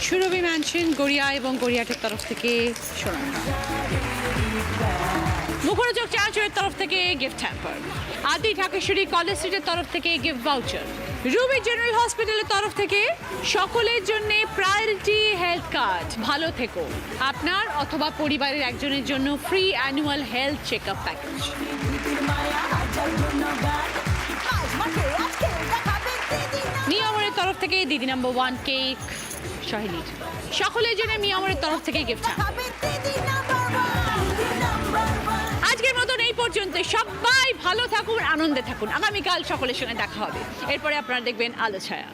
সুরভি ম্যানশন গড়িয়া এবং গড়িয়াটের তরফ থেকে শোনান। মুখরোচক চানাচুরের তরফ থেকে গিফট হ্যাম্পার। আদি ঢাকেশ্বরী কলেজ স্ট্রিটের তরফ থেকে গিফট ভাউচার। রুবি জেনারেল হসপিটালের তরফ থেকে সকলের জন্য প্রায়োরিটি হেলথ কার্ড। ভালো থেকো, আপনার অথবা পরিবারের একজনের জন্য free annual health check up package. মিয়ামরের তরফ থেকে দিদি নাম্বার 1 কেক শাহিনীর। সকলের জন্য মিয়ামরের তরফ থেকে গিফট হ্যাম্পার। আজকের মতন এই পর্যন্ত। সবাই ভালো থাকুন, আনন্দে থাকুন। আগামীকাল সকলের সঙ্গে দেখা হবে। এরপরে আপনারা দেখবেন আলো ছায়া।